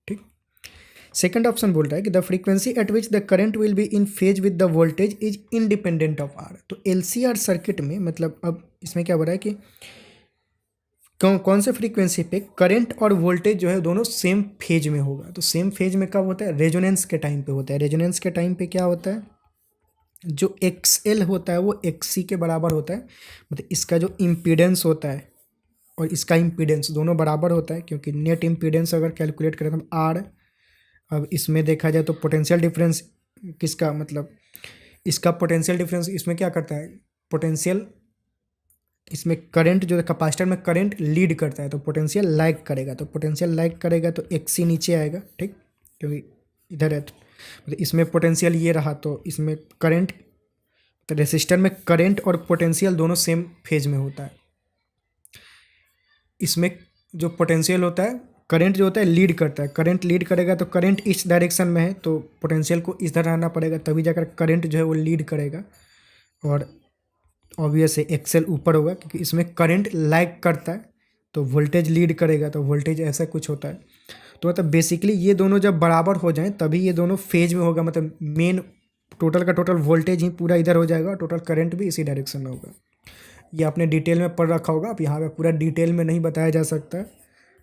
ठीक, सेकंड ऑप्शन बोल रहा है कि the frequency at which the current will be in phase with the voltage is independent of R. तो LCR सर्किट में मतलब अब इसमें क्या हो रहा है कि कौन से फ्रीक्वेंसी पे करंट और वोल्टेज जो है दोनों सेम फेज में होगा। तो सेम फेज में कब होता है, रेजोनेंस के टाइम पे होता है। रेजोनेंस के टाइम पे क्या होता है, जो XL होता है वो XC के बराबर होता है, मतलब इसका जो इम्पीडेंस होता है और इसका इम्पीडेंस दोनों बराबर होता है, क्योंकि नेट इम्पीडेंस अगर कैलकुलेट करें तो हम R, अब इसमें देखा जाए तो पोटेंशियल डिफरेंस किसका, मतलब इसका पोटेंशियल डिफरेंस इसमें क्या करता है, पोटेंशियल इसमें करंट जो है कैपेसिटर में करंट लीड करता है, तो पोटेंशियल लैग करेगा, तो पोटेंशियल लैग करेगा तो XC नीचे आएगा। ठीक, क्योंकि इधर है, तो मतलब इसमें पोटेंशियल ये रहा, तो इसमें करंट, तो रेसिस्टर में करंट और पोटेंशियल दोनों सेम फेज में होता है। इसमें जो पोटेंशियल होता है, करंट जो होता है लीड करता है, करंट लीड करेगा तो करंट इस डायरेक्शन में है, तो पोटेंशियल को इधर आना पड़ेगा, तभी जाकर करंट जो है वो लीड करेगा, और ऑब्वियस है एक्सेल ऊपर होगा, क्योंकि इसमें करंट लैग करता है, तो वोल्टेज लीड करेगा, तो वोल्टेज ऐसा कुछ होता है। तो मतलब बेसिकली ये दोनों जब बराबर हो जाएं तभी ये दोनों फेज में होगा, मतलब मेन टोटल का टोटल वोल्टेज ही पूरा इधर हो जाएगा और टोटल करंट भी इसी डायरेक्शन में होगा। ये आपने डिटेल में पढ़ रखा होगा, अब यहाँ पे पूरा डिटेल में नहीं बताया जा सकता,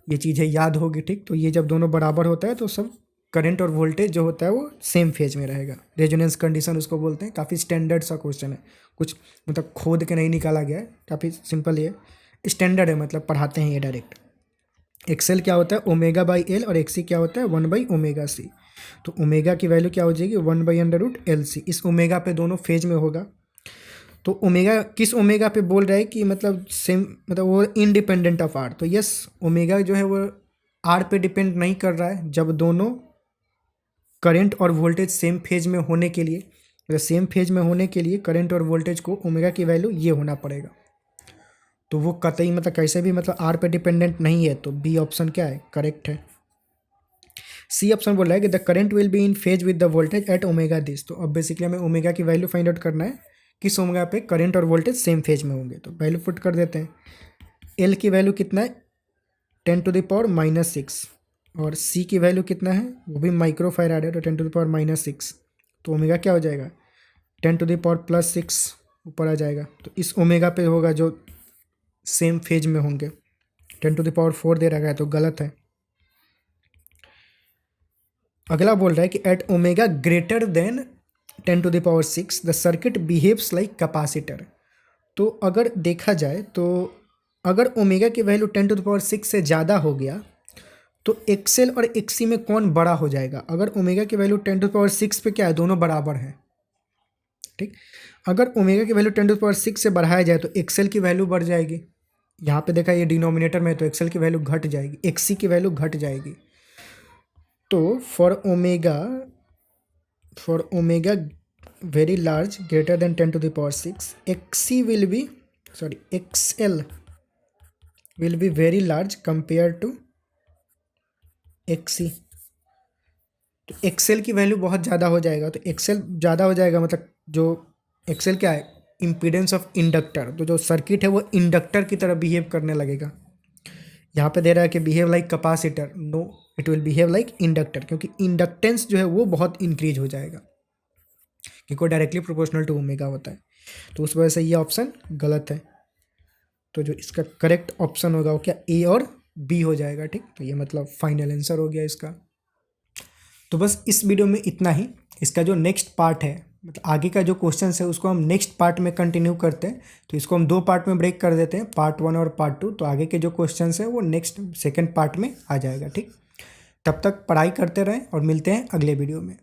ये चीज़ें याद होगी। ठीक, तो ये जब दोनों बराबर होता है तो सब करंट और वोल्टेज जो होता है वो सेम फेज में रहेगा। रेजोनेंस कंडीशन उसको बोलते हैं। काफ़ी स्टैंडर्ड सा क्वेश्चन है, कुछ मतलब खोद के नहीं निकाला गया है, काफ़ी सिंपल ये स्टैंडर्ड है, मतलब पढ़ाते हैं ये डायरेक्ट। एक्सेल क्या होता है, ओमेगा बाई एल, और एक्सी क्या होता है, 1/ओमेगा c। तो ओमेगा की वैल्यू क्या हो जाएगी, 1/√LC। इस ओमेगा पे दोनों फेज में होगा। तो ओमेगा किस ओमेगा पे बोल रहा है कि मतलब सेम, मतलब वो इंडिपेंडेंट ऑफ आर। तो यस, ओमेगा जो है वो आर पे डिपेंड नहीं कर रहा है, जब दोनों करंट और वोल्टेज सेम फेज में होने के लिए, मतलब सेम फेज में होने के लिए करंट और वोल्टेज को ओमेगा की वैल्यू ये होना पड़ेगा। तो वो कतई मतलब कैसे भी मतलब आर पे डिपेंडेंट नहीं है, तो बी ऑप्शन क्या है, करेक्ट है। सी ऑप्शन बोल रहा है कि the current will be in phase with the voltage at omega this. तो अब बेसिकली हमें ओमेगा की वैल्यू फाइंड आउट करना है, किस ओमेगा पे करंट और वोल्टेज सेम फेज में होंगे। तो वैल्यू पुट कर देते हैं। एल की वैल्यू कितना है, 10⁻⁻6, और सी की वैल्यू कितना है, वो भी माइक्रो फैराड है, तो 10⁻⁻6। तो ओमेगा क्या हो जाएगा, 10⁻+6 ऊपर आ जाएगा। तो इस ओमेगा पे होगा जो सेम फेज में होंगे। 10⁻4 दे रखा है तो गलत है। अगला बोल रहा है कि at omega greater than 10⁻6 the circuit behaves like capacitor. तो अगर देखा जाए तो अगर ओमेगा की वैल्यू 10⁻6 से ज़्यादा हो गया तो एक्सेल और एक्सी में कौन बड़ा हो जाएगा। अगर ओमेगा की वैल्यू 10⁻6 पे क्या है, दोनों बराबर हैं, ठीक। अगर ओमेगा की वैल्यू 10⁶ से बढ़ाया जाए तो एक्सएल की वैल्यू बढ़ जाएगी। यहाँ पे देखा ये डिनोमिनेटर में है तो एक्सएल की वैल्यू घट जाएगी, एक्सी की वैल्यू घट जाएगी। तो for omega very large greater than 10⁶, XC will be XL will be very large compare to XC. तो एक्सएल की वैल्यू बहुत ज़्यादा हो जाएगा, तो एक्सएल ज़्यादा हो जाएगा मतलब जो एक्सएल क्या है, इम्पीडेंस ऑफ इंडक्टर, तो जो सर्किट है वो इंडक्टर की तरह बिहेव करने लगेगा। यहाँ पे दे रहा है कि behave like capacitor, no it will behave like inductor, क्योंकि इंडक्टेंस जो है वो बहुत इंक्रीज हो जाएगा, क्योंकि डायरेक्टली प्रोपोर्शनल टू ओमेगा होता है। तो उस वजह से ये ऑप्शन गलत है। तो जो इसका करेक्ट ऑप्शन होगा वो क्या, ए और बी हो जाएगा। ठीक, तो ये मतलब फाइनल आंसर हो गया इसका। तो बस इस वीडियो में इतना ही। इसका जो नेक्स्ट पार्ट है, मतलब आगे का जो क्वेश्चन है उसको हम नेक्स्ट पार्ट में कंटिन्यू करते हैं। तो इसको हम 2 पार्ट में ब्रेक कर देते हैं, पार्ट 1 और पार्ट 2। तो आगे के जो क्वेश्चन है वो नेक्स्ट सेकंड पार्ट में आ जाएगा। ठीक, तब तक पढ़ाई करते रहें और मिलते हैं अगले वीडियो में।